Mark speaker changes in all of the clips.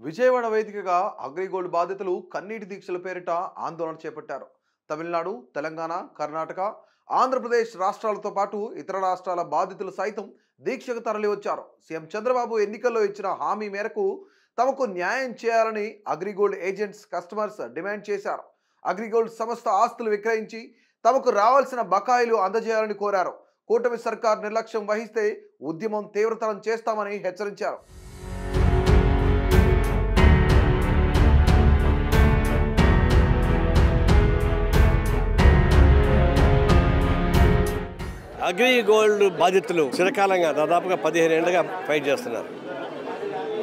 Speaker 1: విజయవాడ వేదికగా అగ్రిగోల్డ్ బాధితులు కన్నీటి దీక్షల పేరిట ఆందోళన చేపట్టారు. తమిళనాడు, తెలంగాణ, కర్ణాటక, ఆంధ్రప్రదేశ్ రాష్ట్రాలతో పాటు ఇతర రాష్ట్రాల బాధితులు సైతం దీక్షకు తరలివచ్చారు. సీఎం చంద్రబాబు ఎన్నికల్లో ఇచ్చిన హామీ మేరకు తమకు న్యాయం చేయాలని అగ్రిగోల్డ్ ఏజెంట్స్, కస్టమర్స్ డిమాండ్ చేశారు. అగ్రిగోల్డ్ సంస్థ ఆస్తులు విక్రయించి తమకు రావాల్సిన బకాయిలు అందజేయాలని కోరారు. కూటమి సర్కార్ నిర్లక్ష్యం వహిస్తే ఉద్యమం తీవ్రతరం చేస్తామని హెచ్చరించారు.
Speaker 2: అగ్రిగోల్డ్ బాధితులు చిరకాలంగా దాదాపుగా 15 ఏళ్ళుగా ఫైట్ చేస్తున్నారు.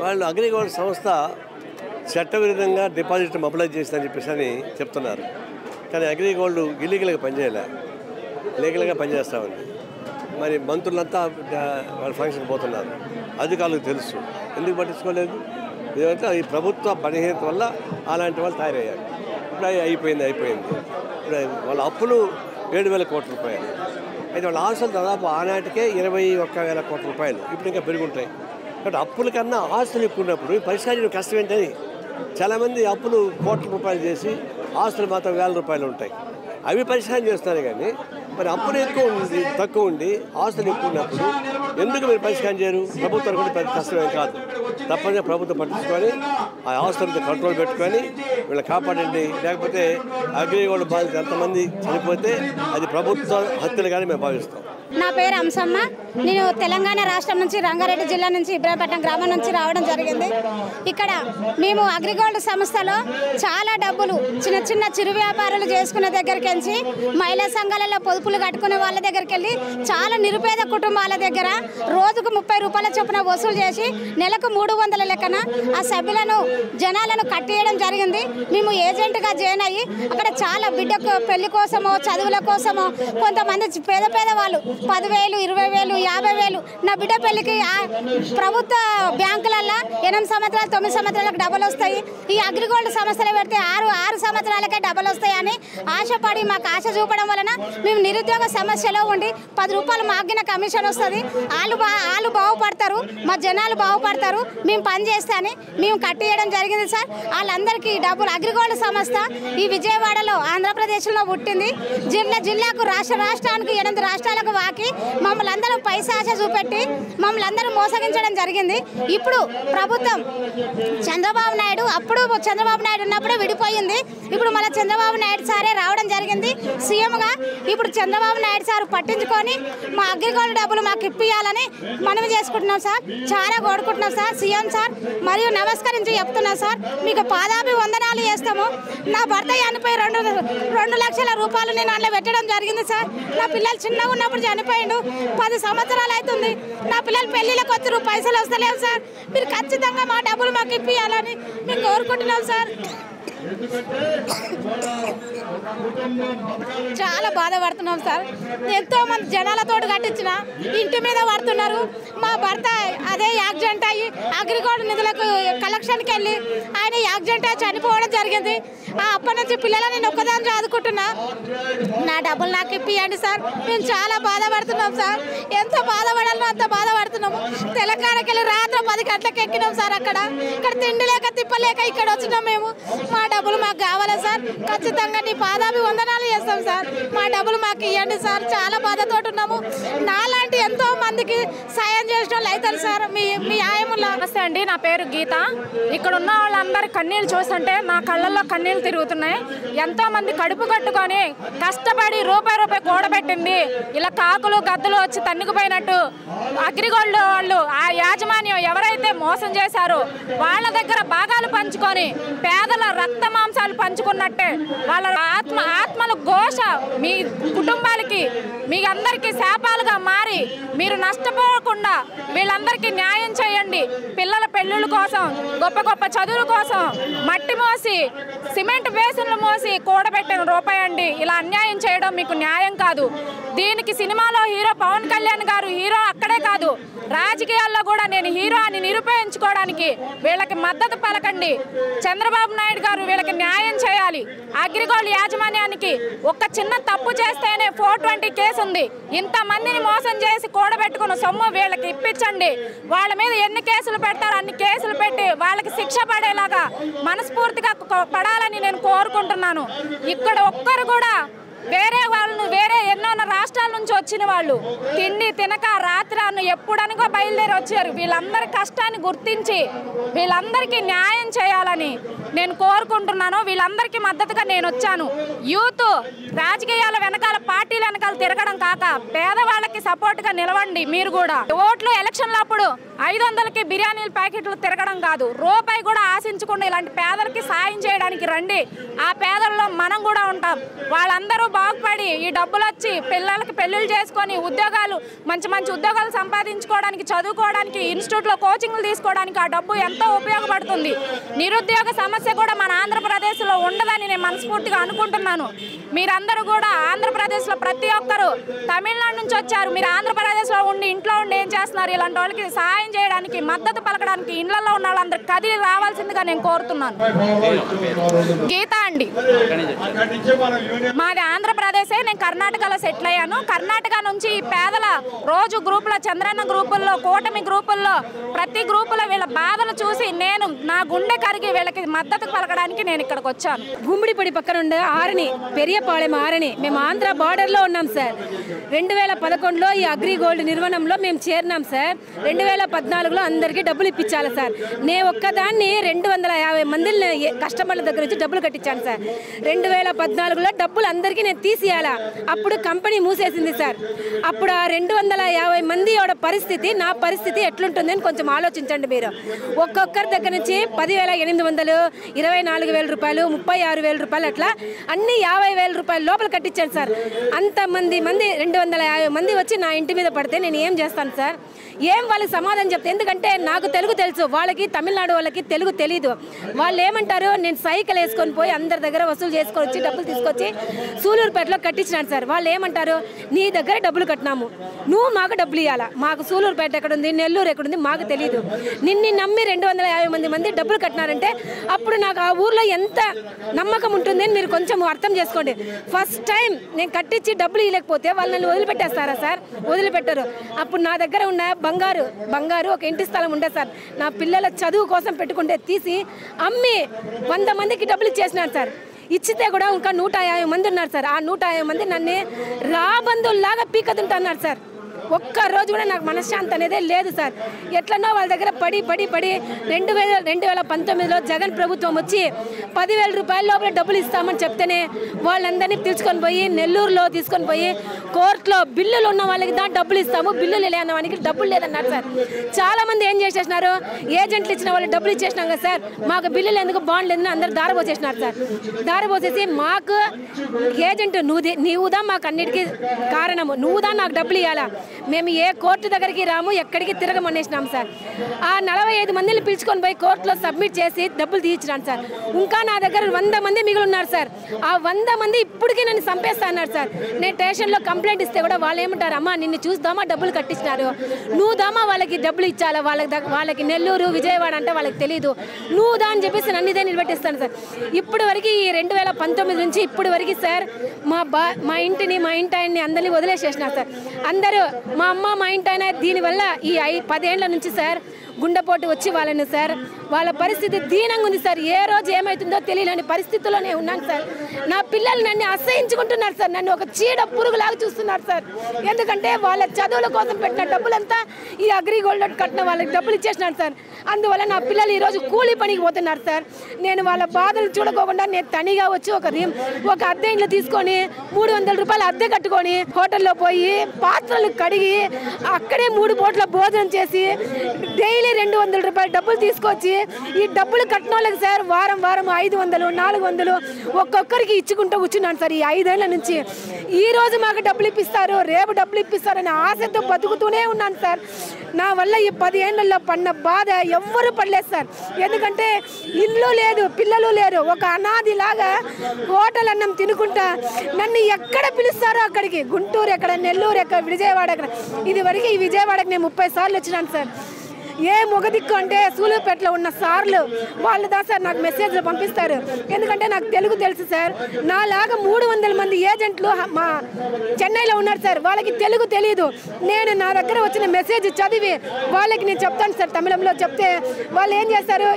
Speaker 2: వాళ్ళు అగ్రిగోల్డ్ సంస్థ చట్టవిరుద్ధంగా డిపాజిట్ మొబిలైజ్ చేసిందని చెప్పేసి చెప్తున్నారు. కానీ అగ్రిగోల్డ్ ఇల్లీగల్గా పనిచేయలే, లీగల్గా పనిచేస్తామని. మరి మంత్రులంతా వాళ్ళ ఫంక్షన్ పోతున్నారు. అధికారులకు తెలుసు, ఎందుకు పట్టించుకోలేదు? ఇదంతా ఈ ప్రభుత్వ బలహీనత వల్ల అలాంటి వాళ్ళు తయారయ్యారు. ఇప్పుడు అయిపోయింది. ఇప్పుడు వాళ్ళ అప్పులు 7,000 కోట్ల రూపాయలు. అయితే వాళ్ళ ఆస్తులు దాదాపు ఆనాటికే 21,000 కోట్ల రూపాయలు. ఇప్పుడు ఇంకా పెరుగుంటాయి. కాబట్టి అప్పుల కన్నా ఆస్తులు ఎక్కువ ఉన్నప్పుడు పరిష్కారం కష్టం ఏంటని చాలామంది అప్పులు కోట్ల రూపాయలు చేసి ఆస్తులు మాత్రం 1,000 రూపాయలు ఉంటాయి. అవి పరిష్కారం చేస్తారు. కానీ మరి అప్పులు ఎక్కువ ఉంది, తక్కువ ఉండి ఆస్తులు ఎక్కువ ఉన్నప్పుడు ఎందుకు మీరు పరిష్కారం చేయరు? ప్రభుత్వం కూడా పెద్ద కష్టమేం కాదు. తప్పనిసరిగా ప్రభుత్వం పట్టించుకొని ఆ ఆస్తులతో కంట్రోల్ పెట్టుకొని వీళ్ళని కాపాడండి. లేకపోతే అగ్రిగోల్డ్ బాధితులు ఎంతమంది చనిపోతే అది ప్రభుత్వ హత్యలుగానే మేము భావిస్తాం.
Speaker 3: నా పేరు అంశమ్మ. నేను తెలంగాణ రాష్ట్రం నుంచి, రంగారెడ్డి జిల్లా నుంచి, ఇబ్రాహీంపట్నం గ్రామం నుంచి రావడం జరిగింది. ఇక్కడ మేము అగ్రిగోల్డ్ సంస్థలో చాలా డబ్బులు చిన్న చిరు వ్యాపారాలు చేసుకునే దగ్గరికి వెళ్ళి, మహిళా సంఘాలలో పొదుపులు కట్టుకునే వాళ్ళ దగ్గరికి వెళ్ళి, చాలా నిరుపేద కుటుంబాల దగ్గర రోజుకు 30 రూపాయల చొప్పున వసూలు చేసి నెలకు 300 లెక్కన ఆ సభ్యులను, జనాలను కట్టేయడం జరిగింది. మేము ఏజెంట్గా జాయిన్ అయ్యి అక్కడ చాలా బిడ్డకు పెళ్లి కోసమో, చదువుల కోసమో, కొంతమంది పేద వాళ్ళు 10,000, 20,000, 50,000 నా బిడ్డ పెళ్లికి ప్రభుత్వ బ్యాంకులలో 8 సంవత్సరాలు, 9 సంవత్సరాలకు డబ్బులు వస్తాయి. ఈ అగ్రిగోల్డ్ సంస్థలు పెడితే 6 సంవత్సరాలకే డబ్బులు వస్తాయని ఆశపడి మాకు ఆశ చూపడం వలన మేము నిరుద్యోగ సమస్యలో ఉండి 10 రూపాయలు మాగిన కమిషన్ వస్తుంది. వాళ్ళు బాగుపడతారు, మా జనాలు బాగుపడతారు, మేము పని చేస్తాని మేము కట్టియడం జరిగింది సార్. వాళ్ళందరికీ డబ్బులు అగ్రిగోల్డ్ సంస్థ ఈ విజయవాడలో, ఆంధ్రప్రదేశ్లో పుట్టింది. జిల్లాకు రాష్ట్రానికి 8 రాష్ట్రాలకు వాకి మమ్మల్ని అందరూ పైసా ఆశ చూపెట్టి మమ్మల్ని అందరూ మోసగించడం జరిగింది. ఇప్పుడు ప్రభుత్వం చంద్రబాబు నాయుడు, అప్పుడు చంద్రబాబు నాయుడు ఉన్నప్పుడు విడిపోయింది. ఇప్పుడు మళ్ళీ చంద్రబాబు నాయుడు సారే రావడం జరిగింది సీఎంగా. ఇప్పుడు చంద్రబాబు నాయుడు సార్ పట్టించుకొని మా అగ్రిగోల్డ్ డబ్బులు మాకు ఇప్పియాలని మనవి చేసుకుంటున్నాం సార్. చాలా కోరుకుంటున్నాం సార్ సీఎం సార్. మరియు నమస్కరించి చెప్తున్నాం సార్, మీకు పాదాభివందనాలు చేస్తాము. నా భర్త చనిపోయి 2 లక్షల రూపాయలు నేను అందులో పెట్టడం జరిగింది సార్. నా పిల్లలు చిన్నగా ఉన్నప్పుడు చనిపోయిండు, 10 సంవత్సరాలు అవుతుంది. నా పిల్లలు పెళ్లిళ్ళకి వచ్చారు, పైసలు వస్తలేవు సార్. మీరు ఖచ్చితంగా మా డబ్బులు మాకు ఇప్పియాలని మేము కోరుకుంటున్నాం సార్. చాలా బాధపడుతున్నాం సార్. ఎంతో మంది జనాలతో కట్టించిన ఇంటి మీద పడుతున్నారు. మా భర్త అదే యాక్సిడెంట్ అయ్యి అగ్రిగోల్డ్ నిధులకు కలెక్షన్కి వెళ్ళి ఆయన యాక్సిడెంట్ అయ్యి చనిపోవడం జరిగింది. అప్పటి నుంచి పిల్లలు నేను ఒక్కదాన్ని చదువుకుంటున్నా. నా డబ్బులు నాకు ఇప్పియండి సార్. మేము చాలా బాధపడుతున్నాం సార్. ఎంత బాధపడాలో అంత బాధపడుతున్నాము. తెలంగాణకి వెళ్ళి రాత్రి 10 గంటలకు ఎక్కినాం సార్. ఇక్కడ తిండి లేక తిప్పలేక ఇక్కడ వచ్చినాం మేము. మా డబ్బులు మాకు కావాలి సార్. ఖచ్చితంగా నీ పాదాభివందనాలు చేస్తాం సార్. మా డబ్బులు మాకు ఇవ్వండి సార్. చాలా బాధతో ఉన్నాము. నాలాంటి ఎంతో మందికి సాయం చేసిన వాళ్ళు అవుతారు సార్ మీ ఆయముల్లో.
Speaker 4: నమస్తే అండి, నా పేరు గీత. ఇక్కడ ఉన్న వాళ్ళందరి కన్నీళ్ళు చూస్తుంటే నా కళ్ళల్లో కన్నీళ్ళు తిరుగుతున్నాయి. ఎంతో మంది కడుపు కట్టుకొని కష్టపడి రూపాయి కూడబెట్టింది ఇలా కాకులు గద్దలు వచ్చి తన్నుకుపోయినట్టు అగ్రిగోల్డ్ వాళ్ళు, ఆ యాజమాన్యం ఎవరైతే మోసం చేశారో వాళ్ళ దగ్గర భాగాలు పంచుకొని పేదల రక్త మాంసాలు పంచుకున్నట్టే వాళ్ళ ఆత్మల ఘోష మీ కుటుంబాలకి, మీ అందరికీ శాపాలుగా మారి మీరు నష్టపోకుండా వీళ్ళందరికీ న్యాయం చేయండి. పిల్లల పెళ్ళిళ్ళ కోసం, గొప్ప చదువుల కోసం మట్టి మోసి, సిమెంట్ బేసిన్లు మోసి కూడబెట్టిన రూపాయి అండి. ఇలా అన్యాయం చేయడం మీకు న్యాయం కాదు. దీనికి సినిమాలో హీరో పవన్ కళ్యాణ్ గారు హీరో అక్కడే కాదు, రాజకీయాల్లో కూడా నేను హీరో అని నిరూపించుకోవడానికి వీళ్ళకి మద్దతు పలకండి. చంద్రబాబు నాయుడు గారు వీళ్ళకి న్యాయం చేయాలి. అగ్రిగోల్డ్ యాజమాన్యానికి ఒక్క చిన్న తప్పు చేస్తేనే 420 కేసు ఉంది. ఇంతమందిని మోసం చేసి కూడబెట్టుకున్న సొమ్ము వీళ్ళకి ఇప్పించండి. వాళ్ళ మీద ఎన్ని కేసులు పెడతారో అన్ని కేసులు పెట్టి వాళ్ళకి శిక్ష పడేలాగా మనస్ఫూర్తిగా పడాలని నేను కోరుకుంటున్నాను. ఇక్కడ ఒక్కరు కూడా వేరే వాళ్ళను వేరే ఎన్నో రాష్ట్రాల నుంచి వచ్చిన వాళ్ళు తిండి తినక రాత్రి ఎప్పుడనుకో బయలుదేరి వచ్చారు. వీళ్ళందరి కష్టాన్ని గుర్తించి వీళ్ళందరికీ న్యాయం చేయాలని నేను కోరుకుంటున్నాను. వీళ్ళందరికీ మద్దతుగా నేను వచ్చాను. యూత్ రాజకీయాల వెనకాల పార్టీల వెనకాల తిరగడం కాక పేదవాళ్ళకి సపోర్ట్గా నిలవండి. మీరు కూడా ఓట్లు ఎలక్షన్ల అప్పుడు 500కి బిర్యానీల ప్యాకెట్లు తిరగడం కాదు, రూపాయి కూడా ఆశించకుండా ఇలాంటి పేదలకి సాయం చేయడానికి రండి. ఆ పేదల్లో మనం కూడా ఉంటాం. వాళ్ళందరూ బాగుపడి ఈ డబ్బులు వచ్చి పిల్లలకి పెళ్లిళ్ళు చేసుకొని ఉద్యోగాలు మంచి మంచి ఉద్యోగాలు సంపాదించుకోవడానికి, చదువుకోవడానికి, ఇన్స్టిట్యూట్లో కోచింగ్లు తీసుకోవడానికి ఆ డబ్బు ఎంతో ఉపయోగపడుతుంది. నిరుద్యోగ సమస్య కూడా మన ఆంధ్రప్రదేశ్లో ఉండదని నేను మనస్ఫూర్తిగా అనుకుంటున్నాను. మీరందరూ కూడా ఆంధ్రప్రదేశ్లో ప్రతి ఒక్కరు తమిళనాడు నుంచి వచ్చారు, మీరు ఆంధ్రప్రదేశ్లో ఉండి ఇంట్లో ఉండి ఏం చేస్తున్నారు? ఇలాంటి వాళ్ళకి సహాయం చేయడానికి, మద్దతు పలకడానికి ఇళ్లలో ఉన్న వాళ్ళందరూ కదిలి రావాల్సిందిగా నేను కోరుతున్నాను. గీత అండి, మాది ఆంధ్రప్రదేశే. నేను కర్ణాటకలో సెటిల్ అయ్యాను. కర్ణాటక నుంచి ఈ పేదల రోజు గ్రూపులో, చంద్రన్న గ్రూపుల్లో, కూటమి గ్రూపుల్లో, ప్రతి గ్రూపులో వీళ్ళ బాధలు చూసి నేను నా గుండె కరిగి వీళ్ళకి మద్దతు పలకడానికి నేను ఇక్కడికి వచ్చాను.
Speaker 5: గుమ్మిడిపడి పక్కన ఉండే ఆరణి, పెరియపాళెం ఆరణి, మేము ఆంధ్ర బార్డర్లో ఉన్నాం సార్. 2011లో ఈ అగ్రిగోల్డ్ నిర్వహణంలో మేము చేరినాం సార్. 2014లో అందరికీ డబ్బులు ఇప్పించాలి సార్. నేను ఒక్కదాన్ని 250 మందిని కస్టమర్ల దగ్గర నుంచి డబ్బులు కట్టించాను సార్. 2014లో డబ్బులు అందరికీ నేను తీసియాలా, అప్పుడు కంపెనీ మూసేసింది సార్. అప్పుడు ఆ 250 మంది పరిస్థితి, నా పరిస్థితి ఎట్లుంటుందని కొంచెం ఆలోచించండి మీరు. ఒక్కొక్కరి దగ్గర నుంచి 10,800, 24,000 రూపాయలు, 36,000 రూపాయలు, అట్లా అన్ని 50,000 రూపాయల లోపల కట్టించాను సార్. అంతమంది 250 మంది వచ్చి నా ఇంటి మీద పడితే నేను ఏం చేస్తాను సార్? ఏం వాళ్ళకి సమాధానం చెప్తే, ఎందుకంటే నాకు తెలుగు తెలుసు, వాళ్ళకి తమిళనాడు వాళ్ళకి తెలుగు తెలీదు. వాళ్ళు ఏమంటారు, నేను సైకిల్ వేసుకొని పోయి అందరి దగ్గర వసూలు చేసుకొని వచ్చి డబ్బులు తీసుకొచ్చి సూలూరుపేటలో కట్టించినాను సార్. వాళ్ళు ఏమంటారు, నీ దగ్గర డబ్బులు కట్టినాము, నువ్వు మాకు డబ్బులు ఇవ్వాలా, మాకు సూలూరుపేట ఎక్కడుంది, నెల్లూరు ఎక్కడుంది మాకు తెలియదు, నిన్ను నమ్మి 250 మంది డబ్బులు కట్టినారంటే అప్పుడు నాకు ఆ ఊర్లో ఎంత నమ్మకం ఉంటుంది అని మీరు కొంచెం అర్థం చేసుకోండి. ఫస్ట్ టైం నేను కట్టించి డబ్బులు ఇవ్వలేకపోతే వాళ్ళు నన్ను వదిలిపెట్టేస్తారా సార్? వదిలిపెట్టరు. అప్పుడు నా దగ్గర ఉన్న బంగారు ఒక ఇంటి స్థలం ఉండే సార్, నా పిల్లల చదువు కోసం పెట్టుకుంటే తీసి అమ్మి 100 మందికి డబ్బులు ఇచ్చేసినాను సార్. ఇచ్చితే కూడా ఇంకా 150 మంది ఉన్నారు సార్. ఆ 150 మంది నన్ను రాబంధువులాగా పీకతుంటున్నారు సార్. ఒక్క రోజు కూడా నాకు మనశ్శాంతి అనేదే లేదు సార్. ఎట్లనో వాళ్ళ దగ్గర పడి 2019లో జగన్ ప్రభుత్వం వచ్చి 10,000 రూపాయల లోపల డబ్బులు ఇస్తామని చెప్తేనే వాళ్ళందరినీ తీసుకొని పోయి నెల్లూరులో తీసుకొని పోయి కోర్టులో బిల్లులు ఉన్న వాళ్ళకి డబ్బులు ఇస్తాము, బిల్లులు లేని వానికి డబ్బులు లేదన్నారు సార్. చాలామంది ఏం చేసేసినారు, ఏజెంట్లు ఇచ్చిన వాళ్ళు డబ్బులు ఇచ్చేసినాం కదా సార్, మాకు బిల్లులు ఎందుకు బాండ్ లేదని అందరు దారపోసేసినారు సార్. దారపోసేసి మాకు ఏజెంట్ నీవుదా మాకు అన్నిటికీ కారణము, నువ్వుదా నాకు డబ్బులు ఇవ్వాలా, మేము ఏ కోర్టు దగ్గరికి రాము, ఎక్కడికి తిరగమనేసినాం సార్. ఆ 45 మందిని పిలుచుకొని పోయి కోర్టులో సబ్మిట్ చేసి డబ్బులు తీయించినాను సార్. ఇంకా నా దగ్గర 100 మంది మిగిలి ఉన్నారు సార్. ఆ 100 మంది ఇప్పటికీ నన్ను చంపేస్తా అన్నారు సార్. నేను స్టేషన్లో కంప్లైంట్ ఇస్తే కూడా వాళ్ళు ఏమంటారు, అమ్మా నిన్ను చూద్దామా డబ్బులు కట్టించినారు, నువ్వు దామా వాళ్ళకి డబ్బులు ఇచ్చాలా, వాళ్ళకి నెల్లూరు విజయవాడ అంటే వాళ్ళకి తెలియదు, నువ్వు దా అని చెప్పేసి నన్ను ఇదే నిలబెట్టిస్తాను సార్. ఇప్పటి వరకు ఈ 2019 నుంచి ఇప్పటి వరకు సార్ మా ఇంటి ఆయన్ని అందరినీ వదిలేసేసినారు సార్. అందరూ మా అమ్మ మా ఇంటి ఆయన దీనివల్ల ఈ 10 ఏళ్ల నుంచి సార్ గుండెపోటు వచ్చి వాళ్ళని సార్, వాళ్ళ పరిస్థితి దీనంగా ఉంది సార్. ఏ రోజు ఏమవుతుందో తెలియని పరిస్థితుల్లోనే ఉన్నాను సార్. నా పిల్లలు నన్ను అసహించుకుంటున్నారు సార్, నన్ను ఒక చీడ పురుగులాగా చూస్తున్నారు సార్. ఎందుకంటే వాళ్ళ చదువుల కోసం పెట్టిన డబ్బులంతా ఈ అగ్రిగోల్డ్ కట్టిన వాళ్ళకి డబ్బులు ఇచ్చేసినారు సార్. అందువల్ల నా పిల్లలు ఈరోజు కూలీ పనికి పోతున్నారు సార్. నేను వాళ్ళ బాధలు చూడకోకుండా నేను తనిగా వచ్చి ఒక అద్దె ఇంట్లో తీసుకొని 300 రూపాయలు అద్దె కట్టుకొని హోటల్లో పోయి పాత్రలు కడిగి అక్కడే 3 పూట్ల భోజనం చేసి డైలీ డైలీ 200 రూపాయలు డబ్బులు తీసుకొచ్చి ఈ డబ్బులు కట్టిన వాళ్ళకి సార్ వారం 500 400 ఒక్కొక్కరికి ఇచ్చుకుంటూ కూర్చున్నాను సార్ ఈ 5 ఏళ్ల నుంచి. ఈ రోజు మాకు డబ్బులు ఇప్పిస్తారు, రేపు డబ్బులు ఇప్పిస్తారని ఆశతో బతుకుతూనే ఉన్నాను సార్. నా వల్ల ఈ 10 ఏళ్లలో పడిన బాధ ఎవ్వరూ పడలేదు సార్. ఎందుకంటే ఇల్లు లేదు, పిల్లలు లేరు, ఒక అనాదిలాగా హోటల్ అన్నం తినుకుంటా నన్ను ఎక్కడ పిలుస్తారో అక్కడికి, గుంటూరు ఎక్కడ, నెల్లూరు ఎక్కడ, విజయవాడ ఎక్కడ. ఇది వరకు ఈ విజయవాడకి నేను 30 సార్లు వచ్చినాను సార్. ఏ మొగదిక్కు అంటే సూలూరుపేటలో ఉన్న సార్లు వాళ్ళు దా సార్ నాకు మెసేజ్లు పంపిస్తారు. ఎందుకంటే నాకు తెలుగు తెలుసు సార్. నాలాగా 300 మంది ఏజెంట్లు మా చెన్నైలో ఉన్నారు సార్, వాళ్ళకి తెలుగు తెలియదు. నేను నా దగ్గర వచ్చిన మెసేజ్ చదివి వాళ్ళకి నేను చెప్తాను సార్ తమిళంలో. చెప్తే వాళ్ళు ఏం చేస్తారు,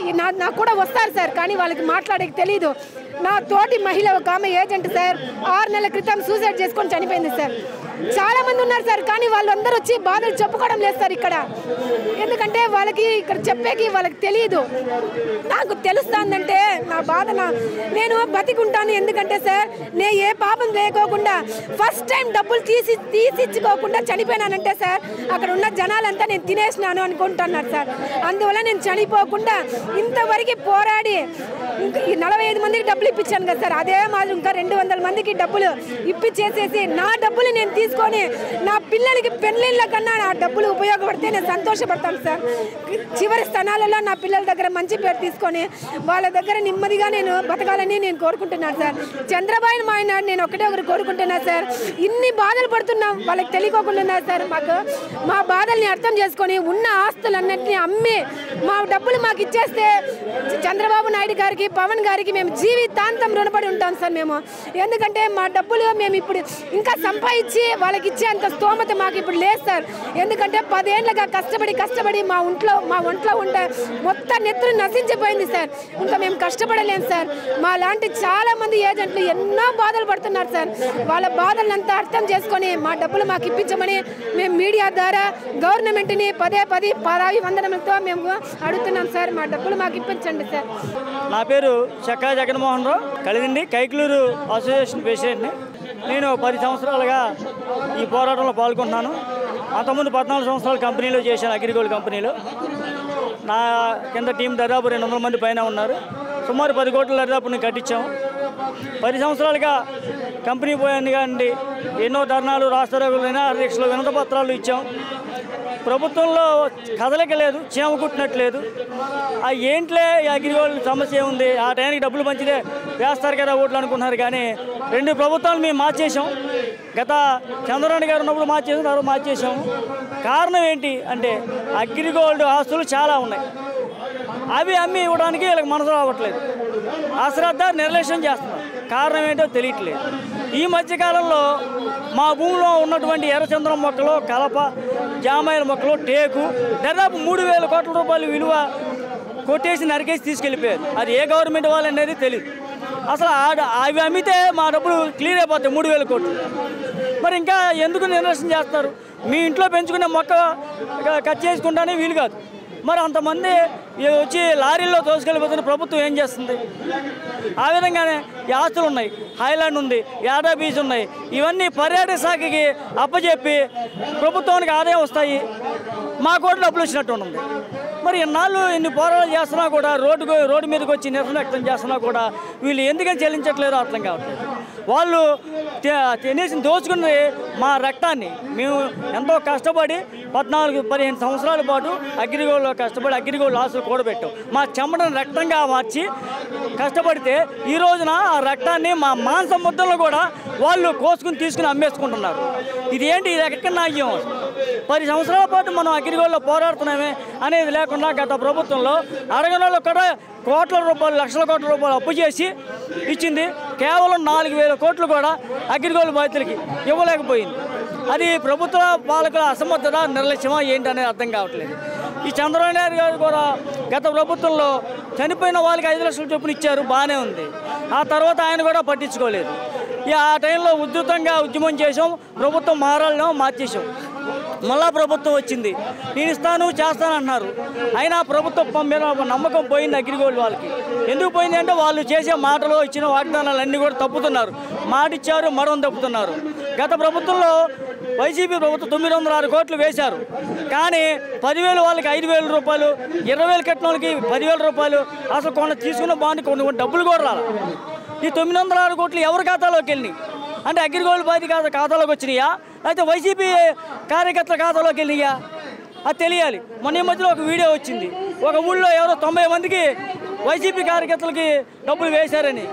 Speaker 5: నాకు కూడా వస్తారు సార్, కానీ వాళ్ళకి మాట్లాడేకి తెలియదు. నా తోటి మహిళ ఒక ఆమె ఏజెంట్ సార్ 6 నెలల క్రితం సూసైడ్ చేసుకొని చనిపోయింది సార్. చాలా మంది ఉన్నారు సార్, కానీ వాళ్ళందరూ వచ్చి బాధలు చెప్పుకోవడం లేదు సార్ ఇక్కడ. ఎందుకంటే వాళ్ళకి ఇక్కడ చెప్పేకి వాళ్ళకి తెలియదు. నాకు తెలుస్తుందంటే నా బాధ, నేను బతికుంటాను. ఎందుకంటే సార్ నేను ఏ పాపం లేకోకుండా ఫస్ట్ టైం డబ్బులు తీసిచ్చుకోకుండా చనిపోయినానంటే సార్ అక్కడ ఉన్న జనాలంతా నేను తినేసినాను అనుకుంటున్నారు సార్. అందువల్ల నేను చనిపోకుండా ఇంతవరకు పోరాడి 45 మందికి డబ్బులు ఇప్పించాను కదా సార్. అదే మాదిరి ఇంకా 200 మందికి డబ్బులు ఇప్పించేసేసి నా డబ్బులు నేను తీసుకొని నా పిల్లలకి పెళ్ళిళ్ళ కన్నా నా డబ్బులు ఉపయోగపడితే నేను సంతోషపడతాను సార్. చివరి స్థానాలలో నా పిల్లల దగ్గర మంచి పేరు తీసుకొని వాళ్ళ దగ్గర నెమ్మదిగా నేను బతకాలని నేను కోరుకుంటున్నాను సార్. చంద్రబాబు నాయుడు నేను ఒకరు కోరుకుంటున్నా సార్. ఇన్ని బాధలు పడుతున్నాం, వాళ్ళకి తెలియకోకుండా సార్. మా బాధల్ని అర్థం చేసుకొని ఉన్న ఆస్తులన్నింటినీ అమ్మి మా డబ్బులు మాకు ఇచ్చేస్తే చంద్రబాబు నాయుడు గారికి, పవన్ గారికి మేము జీవితాంతం రుణపడి ఉంటాం సార్ మేము. ఎందుకంటే మా డబ్బులు మేము ఇప్పుడు ఇంకా సంపాదించి వాళ్ళకి ఇచ్చే అంత స్తోమత మాకు ఇప్పుడు లేదు సార్. ఎందుకంటే 10 ఏళ్ళగా కష్టపడి మా ఒంట్లో ఉండే మొత్తం నెత్తులు నశించిపోయింది సార్. ఇంకా మేము కష్టపడలేము సార్. మా లాంటి చాలా మంది ఏజెంట్లు ఎన్నో బాధలు పడుతున్నారు సార్. వాళ్ళ బాధలంతా అర్థం చేసుకొని మా డబ్బులు మాకు ఇప్పించమని మేము మీడియా ద్వారా గవర్నమెంట్ని పదే వందనములతో మేము అడుగుతున్నాం సార్. మా డబ్బులు మాకు ఇప్పించండి సార్.
Speaker 6: నా పేరు చక్కా జగన్మోహన్ రావు, కలిదిండి కైక్లూరు అసోసియేషన్ ప్రెసిడెంట్ని. నేను 10 సంవత్సరాలుగా ఈ పోరాటంలో పాల్గొంటున్నాను. అంతకుముందు 14 సంవత్సరాలు కంపెనీలో చేశాను, అగ్రిగోల్డ్ కంపెనీలో. నా కింద టీం దాదాపు 200 మంది పైన ఉన్నారు. సుమారు 10 కోట్ల దాదాపు నేను కట్టించాము. 10 సంవత్సరాలుగా కంపెనీ పోయాను కానీ ఎన్నో ధర్నాలు, రాష్ట్రాలు, నిరాదీక్షలు, వినతి పత్రాలు ఇచ్చాం. ప్రభుత్వంలో కదలిక లేదు, చీమ కుట్టినట్లేదు. ఆ ఏంట్లే ఈ అగ్రిగోల్డ్ సమస్య ఉంది, ఆ టైంకి డబ్బులు మంచిదే వేస్తారు కదా ఓట్లు అనుకుంటున్నారు. కానీ 2 ప్రభుత్వాలు మేము మార్చేసాం. గత చంద్రబాబు గారు ఉన్నప్పుడు మార్చేసాం, తర్వాత మార్చేసాము. కారణం ఏంటి అంటే అగ్రిగోల్డ్ ఆస్తులు చాలా ఉన్నాయి, అవి అమ్మి ఇవ్వడానికి వీళ్ళకి మనసు రావట్లేదు. అశ్రద్ధ, నిర్లక్ష్యం చేస్తున్నారు. కారణం ఏంటో తెలియట్లేదు. ఈ మధ్యకాలంలో మా భూమిలో ఉన్నటువంటి ఎర్రచంద్రం మొక్కలు, కలప, జామాయిల మొక్కలు, టేకు దాదాపు 3,000 కోట్ల రూపాయలు విలువ కొట్టేసి నరికేసి తీసుకెళ్ళిపోయారు. అది ఏ గవర్నమెంట్ వాళ్ళు అనేది తెలియదు. అసలు అవి అమ్మితే మా డబ్బులు క్లియర్ అయిపోతాయి 3,000 కోట్లు. మరి ఇంకా ఎందుకు నిర్లక్ష్యం చేస్తారు? మీ ఇంట్లో పెంచుకునే మొక్క కట్ చేసుకుంటానే వీలు కాదు. మరి అంతమంది వచ్చి లారీల్లో తోసుకెళ్ళిపోతున్న ప్రభుత్వం ఏం చేస్తుంది? ఆ విధంగానే ఈ ఆస్తులు ఉన్నాయి, హైలాండ్ ఉంది, యాడా బీచ్ ఉన్నాయి. ఇవన్నీ పర్యాటక శాఖకి అప్పచెప్పి ప్రభుత్వానికి ఆదాయం వస్తాయి, మా కూడా డబ్బులు వచ్చినట్టు ఉంటుంది. మరి ఇన్నాళ్ళు ఇన్ని పోరాటాలు చేస్తున్నా కూడా, రోడ్డు మీదకి వచ్చి నిరసన వ్యక్తం చేస్తున్నా కూడా వీళ్ళు ఎందుకని చెల్లించట్లేదో అర్థం కావట్లేదు. వాళ్ళు తినేసి దోచుకుని మా రక్తాన్ని మేము ఎంతో కష్టపడి 14-15 సంవత్సరాల పాటు అగ్రిగోల్డ్లో కష్టపడి అగ్రిగోల్డ్ ఆస్తులు కూడబెట్టాం. మా చెమటను రక్తంగా మార్చి కష్టపడితే ఈ రోజున ఆ రక్తాన్ని మా మాంసం ముద్దలను కూడా వాళ్ళు కోసుకుని తీసుకుని అమ్మేసుకుంటున్నారు. ఇది ఏంటి? ఇది ఎక్కడ నాగ్యం? 10 సంవత్సరాల పాటు మనం అగ్రిగోల్డ్లో పోరాడుతున్నామే అనేది లేకుండా గత ప్రభుత్వంలో అడగనలో కూడా కోట్ల రూపాయలు, లక్షల కోట్ల రూపాయలు అప్పు చేసి ఇచ్చింది. కేవలం 4,000 కోట్లు కూడా అగ్రిగోల్డ్ బాధితులకి ఇవ్వలేకపోయింది. అది ప్రభుత్వ పాలకుల అసమర్థత, నిర్లక్ష్యమా ఏంటి అనేది అర్థం కావట్లేదు. ఈ చంద్రబాబు నాయుడు గారు కూడా గత ప్రభుత్వంలో చనిపోయిన వాళ్ళకి 5 లక్షల చొప్పున ఇచ్చారు, బాగానే ఉంది. ఆ తర్వాత ఆయన కూడా పట్టించుకోలేదు. ఆ టైంలో ఉధృతంగా ఉద్యమం చేసాం, ప్రభుత్వం మారాలనో మార్చేసాం. మళ్ళా ప్రభుత్వం వచ్చింది, నేను ఇస్తాను చేస్తాను అంటున్నారు. అయినా ప్రభుత్వం మీద నమ్మకం పోయింది అగ్రిగోల్డ్ వాళ్ళకి. ఎందుకు పోయింది అంటే వాళ్ళు చేసే మాటలు, ఇచ్చిన వాగ్దానాలు అన్నీ కూడా తప్పుతున్నారు. మాట ఇచ్చారు, మరం తప్పుతున్నారు. గత ప్రభుత్వంలో వైసీపీ ప్రభుత్వం 906 కోట్లు వేశారు. కానీ 10,000 వాళ్ళకి 5,000 రూపాయలు, 20,000 కట్టిన వాళ్ళకి 10,000 రూపాయలు, అసలు కొన్ని తీసుకున్న బాండ్ కొన్ని డబ్బులు కూడా రాలి. ఈ 906 కోట్లు ఎవరి ఖాతాలోకి వెళ్ళినాయి అంటే అగ్రిగోల్డ్ బాధితుల ఖాతాలోకి వచ్చినాయా అయితే వైసీపీ కార్యకర్తల ఖాతాలోకి వెళ్ళినాయా అది తెలియాలి. మొన్న ఈ మధ్యలో ఒక వీడియో వచ్చింది, ఒక ఊళ్ళో ఎవరో 90 మందికి వైసీపీ కార్యకర్తలకి డబ్బులు వేశారని.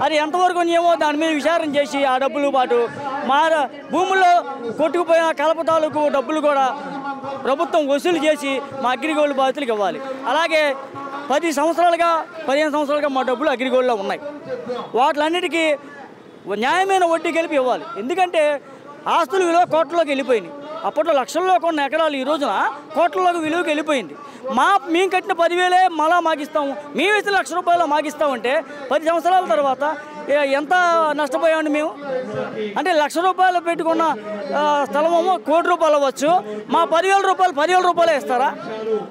Speaker 6: అది ఎంతవరకు ఏమో దాని మీద విచారణ చేసి ఆ డబ్బులు పాటు మా భూముల్లో కొట్టుకుపోయిన కలప తాలూకు డబ్బులు కూడా ప్రభుత్వం వసూలు చేసి మా అగ్రిగోల్డ్ బాధితులకు ఇవ్వాలి. అలాగే 15 సంవత్సరాలుగా మా డబ్బులు అగ్రిగోల్డ్లో ఉన్నాయి. వాటిలన్నిటికీ న్యాయమైన వడ్డీ కలిపి ఇవ్వాలి. ఎందుకంటే ఆస్తుల విలువ కోట్లలోకి వెళ్ళిపోయింది. అప్పట్లో లక్షల్లో కొన్న ఎకరాలు ఈ రోజున కోట్లలోకి విలువకి వెళ్ళిపోయింది. మేము కట్టిన 10,000 మళ్ళా మాకిస్తాము, మేము ఇచ్చిన ₹1,00,000 మాకిస్తామంటే 10 సంవత్సరాల తర్వాత ఎంత నష్టపోయామండి మేము. అంటే ₹1,00,000 పెట్టుకున్న స్థలమేమో ₹1,00,00,000 అవ్వచ్చు, మా ₹10,000 ఇస్తారా?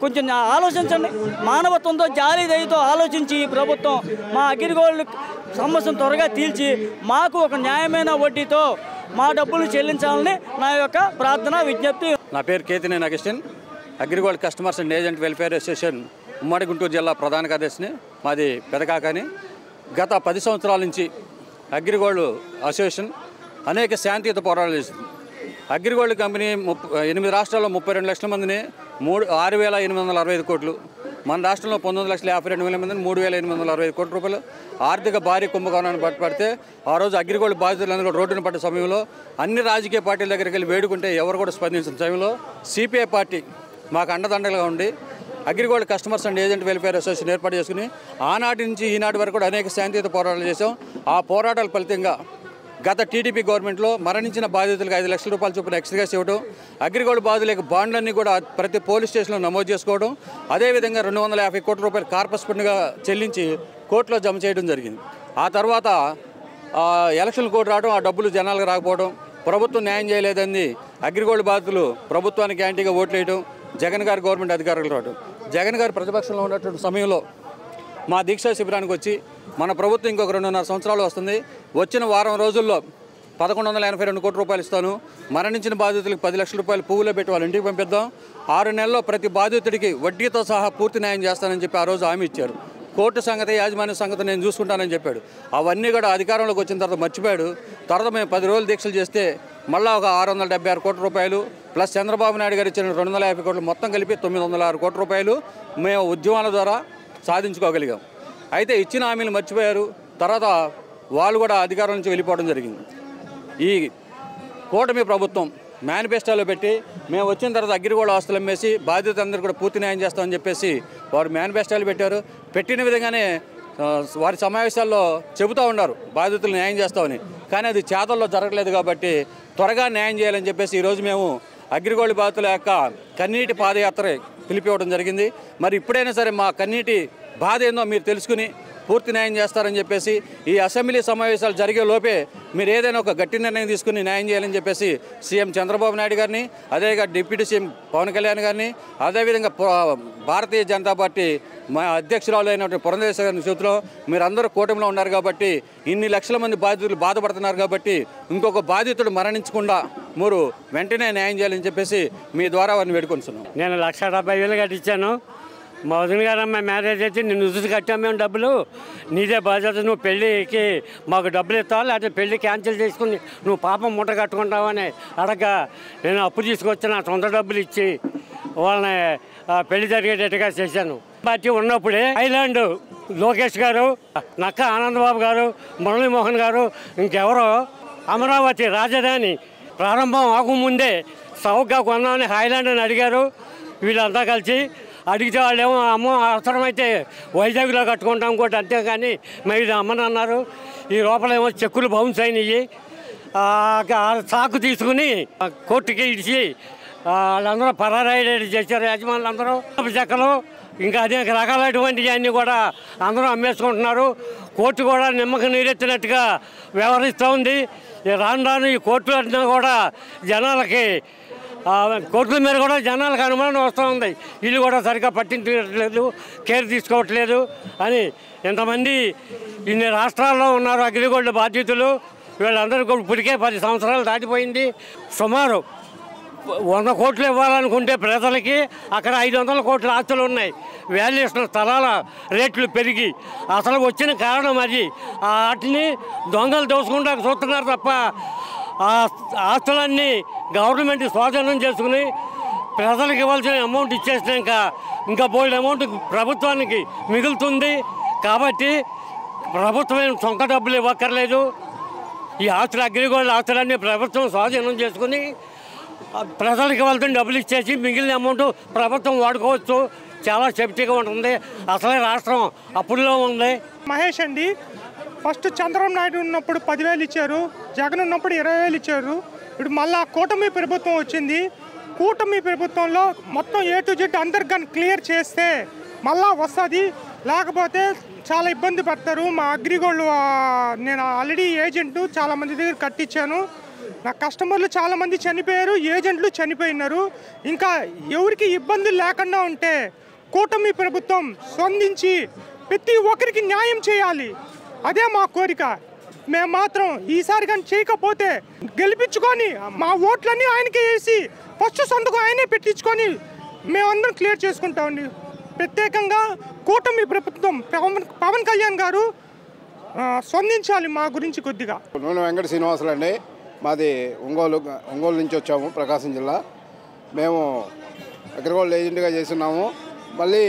Speaker 6: కొంచెం ఆలోచించండి. మానవత్వంతో జాలి దయతో ఆలోచించి ప్రభుత్వం మా అగ్రిగోల్డ్ సమస్యను త్వరగా తీల్చి మాకు ఒక న్యాయమైన వడ్డీతో మా డబ్బులు చెల్లించాలని నా యొక్క ప్రార్థన విజ్ఞప్తి.
Speaker 7: నా పేరు Ketineni Augustine, AgriGold customers and agent welfare association ఉమ్మడి గుంటూరు జిల్లా ప్రధాన కార్యదర్శిని. మాది పెదకాకని. గత 10 సంవత్సరాల నుంచి అగ్రిగోల్డ్ అసోసియేషన్ అనేక శాంతియుత పోరాటాలు చేసింది. అగ్రిగోల్డ్ కంపెనీ 8 రాష్ట్రాల్లో 32 లక్షల మందిని 6,865 కోట్లు, మన రాష్ట్రంలో 19,52,000 మందిని 3,865 కోట్ల రూపాయలు ఆర్థిక భారీ కుంభకోణాన్ని పట్టుపడితే ఆ రోజు అగ్రిగోల్డ్ బాధితులందరూ రోడ్డున పడ్డ సమయంలో అన్ని రాజకీయ పార్టీల దగ్గరికి వెళ్ళి వేడుకుంటే ఎవరు కూడా స్పందించిన సమయంలో సిపిఐ పార్టీ మాకు అండదండలుగా ఉండి AgriGold customers and agent welfare association ఏర్పాటు చేసుకుని ఆనాటి నుంచి ఈనాటి వరకు కూడా అనేక శాంతియుత పోరాటాలు చేసాం. ఆ పోరాటాల ఫలితంగా గత టీడీపీ గవర్నమెంట్లో మరణించిన బాధితులకు 5 లక్షల రూపాయల చొప్పున ఎక్స్గ్రేస్ ఇవ్వడం, అగ్రిగోల్డ్ బాధితులకు బాండ్లన్నీ కూడా ప్రతి పోలీస్ స్టేషన్లో నమోదు చేసుకోవడం, అదేవిధంగా 250 కోట్ల రూపాయలు కార్పస్ ఫండ్గా చెల్లించి కోర్టులో జమ చేయడం జరిగింది. ఆ తర్వాత ఎలక్షన్ కోడ్ రావడం, ఆ డబ్బులు జనాలకు రాకపోవడం, ప్రభుత్వం న్యాయం చేయలేదని అగ్రిగోల్డ్ బాధితులు ప్రభుత్వానికి యాంటీగా ఓట్లు వేయడం, జగన్ గారి గవర్నమెంట్ అధికారులు రావడం. జగన్ గారు ప్రతిపక్షంలో ఉన్నటువంటి సమయంలో మా దీక్షా శిబిరానికి వచ్చి మన ప్రభుత్వం ఇంకొక 2.5 సంవత్సరాలు వస్తుంది, వచ్చిన వారం రోజుల్లో 1,182 కోట్ల రూపాయలు ఇస్తాను, మరణించిన బాధితులకు 10 లక్షల రూపాయలు పువ్వులో పెట్టి వాళ్ళ ఇంటికి పంపిద్దాం, 6 నెలల్లో ప్రతి బాధితుడికి వడ్డీతో సహా పూర్తి న్యాయం చేస్తానని చెప్పి ఆ రోజు హామీ ఇచ్చారు. కోర్టు సంగతి, యాజమాన్య సంగతి నేను చూసుకుంటానని చెప్పాడు. అవన్నీ కూడా అధికారంలోకి వచ్చిన తర్వాత మర్చిపోయాడు. తర్వాత మేము 10 రోజులు దీక్షలు చేస్తే మళ్ళీ ఒక 676 కోట్ల రూపాయలు ప్లస్ చంద్రబాబు నాయుడు గారు ఇచ్చిన 250 కోట్లు మొత్తం కలిపి 906 కోట్ల రూపాయలు మేము ఉద్యమాల ద్వారా సాధించుకోగలిగాం. అయితే ఇచ్చిన హామీలు మర్చిపోయారు. తర్వాత వాళ్ళు కూడా అధికారం నుంచి వెళ్ళిపోవడం జరిగింది. ఈ కూటమి ప్రభుత్వం మేనిఫెస్టోలో పెట్టి మేము వచ్చిన తర్వాత అగ్రిగోల్డ్ ఆస్తులు అమ్మేసి బాధితులందరూ కూడా పూర్తి న్యాయం చేస్తామని చెప్పేసి వారు మేనిఫెస్టోలు పెట్టారు. పెట్టిన విధంగానే వారి సమావేశాల్లో చెబుతూ ఉన్నారు బాధితులు న్యాయం చేస్తామని. కానీ అది చేతల్లో జరగలేదు. కాబట్టి త్వరగా న్యాయం చేయాలని చెప్పేసి ఈరోజు మేము అగ్రిగోల్డ్ బాధితుల యొక్క కన్నీటి పాదయాత్ర పిలిపివ్వడం జరిగింది. మరి ఇప్పుడైనా సరే మా కన్నీటి బాధ ఏందో మీరు తెలుసుకుని పూర్తి న్యాయం చేస్తారని చెప్పేసి ఈ అసెంబ్లీ సమావేశాలు జరిగే లోపే మీరు ఏదైనా ఒక గట్టి నిర్ణయం తీసుకుని న్యాయం చేయాలని చెప్పేసి సీఎం చంద్రబాబు నాయుడు గారిని, అదేవిధంగా డిప్యూటీ సీఎం పవన్ కళ్యాణ్ గారిని, అదేవిధంగా భారతీయ జనతా పార్టీ మా అధ్యక్షురాలు అయినటువంటి పురంధేశ్వరి గారిని చూస్తున్నాం. మీరందరూ కూటమిలో ఉన్నారు కాబట్టి ఇన్ని లక్షల మంది బాధితులు బాధపడుతున్నారు కాబట్టి ఇంకొక బాధితుడు మరణించకుండా మీరు వెంటనే న్యాయం చేయాలని చెప్పేసి మీ ద్వారా వారిని వేడుకొస్తున్నాం.
Speaker 8: నేను 1,70,000 కట్టించాను. మా వదిన గారు అమ్మాయి మ్యారేజ్ అయితే నిన్ను చూసి కట్టాము మేము డబ్బులు, నీదే బాధ్యత, నువ్వు పెళ్ళికి మాకు డబ్బులు ఇస్తావా లేకపోతే పెళ్ళి క్యాన్సిల్ చేసుకుని నువ్వు పాపం మూట కట్టుకుంటావని అడగ నేను అప్పు తీసుకొచ్చి నా సొంత డబ్బులు ఇచ్చి వాళ్ళని పెళ్లి జరిగేటట్టుగా చేశాను. పార్టీ ఉన్నప్పుడే ఐలాండ్ లోకేష్ గారు, నక్క ఆనందబాబు గారు, మురళీమోహన్ గారు, ఇంకెవరో అమరావతి రాజధాని ప్రారంభం ఆగముందే చౌకగా కొన్నామని హైలాండ్ అని అడిగారు. వీళ్ళంతా కలిసి అడిగితే వాళ్ళేమో అమ్మ అవసరమైతే వైజాగ్లో కట్టుకుంటాం కూడా, అంతేగాని మేము ఇది అమ్మనన్నారు. ఈ లోపలేమో చెక్కులు బౌన్స్ అయినాయి. సాకు తీసుకుని కోర్టుకి ఇడిచి వాళ్ళందరూ పరారైడ్ చేశారు యజమానులు అందరూ. చెక్కలు ఇంకా అనేక రకాలైనటువంటివి అన్నీ కూడా అందరూ అమ్మేసుకుంటున్నారు. కోర్టు కూడా నిమ్మకం నీరెత్తినట్టుగా వ్యవహరిస్తూ ఉంది. రాను రాను ఈ కోర్టు అన్నా కూడా జనాలకి కోర్టుల మీద కూడా జనాలకు అనుమానం వస్తూ ఉంది. వీళ్ళు కూడా సరిగ్గా పట్టించట్లేదు, కేర్ తీసుకోవట్లేదు అని. ఎంతమంది ఇన్ని రాష్ట్రాల్లో ఉన్నారు అగ్రిగోల్డ్ బాధితులు, వీళ్ళందరికీ ఇప్పటికే 10 సంవత్సరాలు దాటిపోయింది. సుమారు 100 కోట్లు ఇవ్వాలనుకుంటే ప్రజలకి అక్కడ 500 కోట్ల ఆస్తులు ఉన్నాయి. వాల్యుయేషన్ స్థలాల రేట్లు పెరిగి అసలు వచ్చిన కారణం అది. వాటిని దొంగలు దోసుకుంటూ చూస్తున్నారు తప్ప ఆ ఆస్తులన్నీ గవర్నమెంట్ స్వాధీనం చేసుకుని ప్రజలకు ఇవ్వాల్సిన అమౌంట్ ఇచ్చేసినాక ఇంకా బోల్డ్ అమౌంట్ ప్రభుత్వానికి మిగులుతుంది. కాబట్టి ప్రభుత్వం సొంత డబ్బులు ఇవ్వక్కర్లేదు. ఈ ఆస్తులు అగ్రిగోల్డ్ ఆస్తులన్నీ ప్రభుత్వం స్వాధీనం చేసుకుని ప్రజలకు ఇవ్వాల్సిన డబ్బులు ఇచ్చేసి మిగిలిన అమౌంట్ ప్రభుత్వం వాడుకోవచ్చు. చాలా సేఫ్టీగా ఉంటుంది. అసలే రాష్ట్రం అప్పుల్లో ఉంది.
Speaker 9: మహేష్ అండి. ఫస్ట్ చంద్రబాబు నాయుడు ఉన్నప్పుడు 10,000 ఇచ్చారు, జగన్ ఉన్నప్పుడు 20,000 ఇచ్చారు. ఇప్పుడు మళ్ళీ కూటమి ప్రభుత్వం వచ్చింది. కూటమి ప్రభుత్వంలో మొత్తం A to Z అందరికీ క్లియర్ చేస్తే మళ్ళా వస్తుంది. లేకపోతే చాలా ఇబ్బంది పడతారు. మా అగ్రిగోల్డ్ నేను ఆల్రెడీ ఏజెంట్ చాలామంది దగ్గర కట్టించాను. నా కస్టమర్లు చాలామంది చనిపోయారు, ఏజెంట్లు చనిపోయినారు. ఇంకా ఎవరికి ఇబ్బందులు లేకుండా ఉంటే కూటమి ప్రభుత్వం స్పందించి ప్రతి ఒక్కరికి న్యాయం చేయాలి. అదే మా కోరిక. మేము మాత్రం ఈసారి కానీ చేయకపోతే గెలిపించుకొని మా ఓట్లన్నీ ఆయనకే వేసి ఫస్ట్ సంతకం ఆయనే పెట్టించుకొని మేమందరం క్లియర్ చేసుకుంటామండి. ప్రత్యేకంగా కూటమి ప్రభుత్వం పవన్ కళ్యాణ్ గారు స్పందించాలి మా గురించి కొద్దిగా.
Speaker 10: నూనె వెంకట శ్రీనివాసులు అండి. మాది ఒంగోలు నుంచి వచ్చాము, ప్రకాశం జిల్లా. మేము అగ్రిగోల్డ్ ఏజెంట్గా చేస్తున్నాము. మళ్ళీ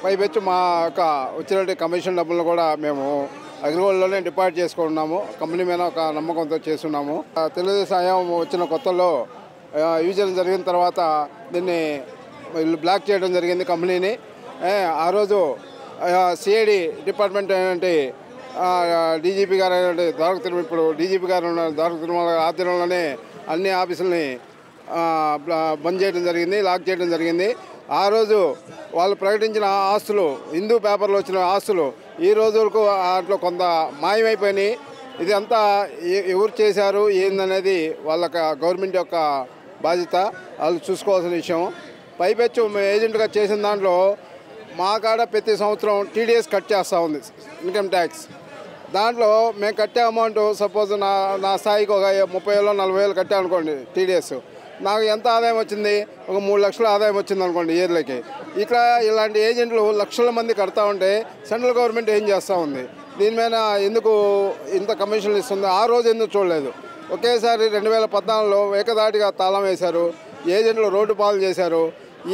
Speaker 10: పైపెచ్చు మా యొక్క వచ్చిన కమిషన్ డబ్బులను కూడా మేము అగ్రిగోల్డ్లోనే డిపాజిట్ చేసుకుంటున్నాము. కంపెనీ మీద ఒక నమ్మకంతో చేస్తున్నాము. తెలుగుదేశం హయాం వచ్చిన కొత్తలో యూజర్ జరిగిన తర్వాత దీన్ని బ్లాక్ చేయడం జరిగింది కంపెనీని. ఆ రోజు సిఐడి డిపార్ట్మెంట్ ఏంటంటే డీజీపీ గారు అయినటువంటి ద్వారక తిరుమల, ఇప్పుడు డీజీపీ గారు ఉన్న ద్వారక తిరుమల ఆధ్వర్యంలోనే అన్ని ఆఫీసులని బంద్ చేయడం జరిగింది, లాక్ చేయడం జరిగింది. ఆ రోజు వాళ్ళు ప్రకటించిన ఆస్తులు, హిందూ పేపర్లో వచ్చిన ఆస్తులు ఈ రోజు వరకు వాటిలో కొంత మాయమైపోయినాయి. ఇది అంతా ఎవరు చేశారు ఏందనేది వాళ్ళ గవర్నమెంట్ యొక్క బాధ్యత, వాళ్ళు చూసుకోవాల్సిన విషయం. పైపెచ్చు ఏజెంట్గా చేసిన దాంట్లో మా కాడ ప్రతి సంవత్సరం టీడీఎస్ కట్ చేస్తూ ఉంది, ఇన్కమ్ ట్యాక్స్. దాంట్లో మేము కట్టే అమౌంట్ సపోజ్ నా స్థాయికి ఒక 30,000 40,000 కట్టా అనుకోండి టీడీఎస్. నాకు ఎంత ఆదాయం వచ్చింది? ఒక 3 లక్షల ఆదాయం వచ్చింది అనుకోండి ఇయర్లకి. ఇట్లా ఇలాంటి ఏజెంట్లు లక్షల మంది కడతా ఉంటే సెంట్రల్ గవర్నమెంట్ ఏం చేస్తూ ఉంది? దీని మీద ఎందుకు ఇంత కమిషన్లు ఇస్తుంది? ఆ రోజు ఎందుకు చూడలేదు? ఒకేసారి 2014లో ఏకదాటిగా తాళం వేశారు, ఏజెంట్లు రోడ్డు పాలు చేశారు.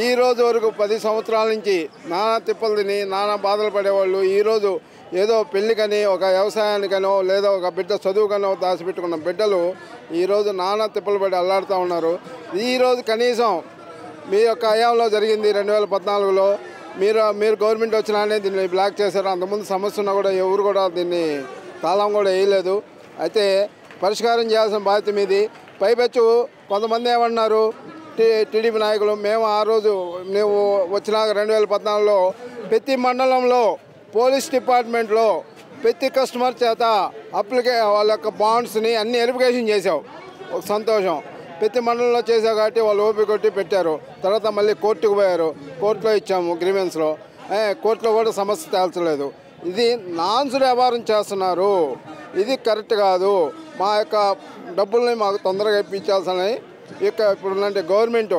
Speaker 10: ఈ రోజు వరకు 10 సంవత్సరాల నుంచి నానా తిప్పలు తిని నానా బాధలు పడేవాళ్ళు ఈరోజు ఏదో పెళ్ళికని, ఒక వ్యవసాయానికనో లేదా ఒక బిడ్డ చదువుకనో దాచిపెట్టుకున్న బిడ్డలు ఈరోజు నానా తిప్పలు పడి అల్లాడుతూ ఉన్నారు. ఈరోజు కనీసం మీ యొక్క హయాంలో జరిగింది 2014లో మీరు గవర్నమెంట్ వచ్చినానే దీన్ని బ్లాక్ చేశారు. అంతకుముందు సమస్య ఉన్నా కూడా ఎవరు కూడా దీన్ని తాళం కూడా వేయలేదు. అయితే పరిష్కారం చేయాల్సిన బాధ్యత మీది. పైపెచ్చు కొంతమంది ఏమన్నారు టీడీపీ నాయకులు, మేము ఆ రోజు మేము వచ్చినాక 2014లో ప్రతి మండలంలో పోలీస్ డిపార్ట్మెంట్లో ప్రతి కస్టమర్ చేత వాళ్ళ యొక్క బాండ్స్ని అన్ని వెరిఫికేషన్ చేసావు. ఒక సంతోషం. ప్రతి మండలంలో చేసావు కాబట్టి వాళ్ళు ఓపి కొట్టి పెట్టారు. తర్వాత మళ్ళీ కోర్టుకు పోయారు, కోర్టులో ఇచ్చాము గ్రీవెన్స్లో. కోర్టులో కూడా సమస్య తేల్చలేదు. ఇది నాన్స్ వ్యాపారం చేస్తున్నారు, ఇది కరెక్ట్ కాదు. మా యొక్క డబ్బుల్ని మాకు తొందరగా ఇప్పించాల్సిన ఇప్పుడున్నట్టు గవర్నమెంట్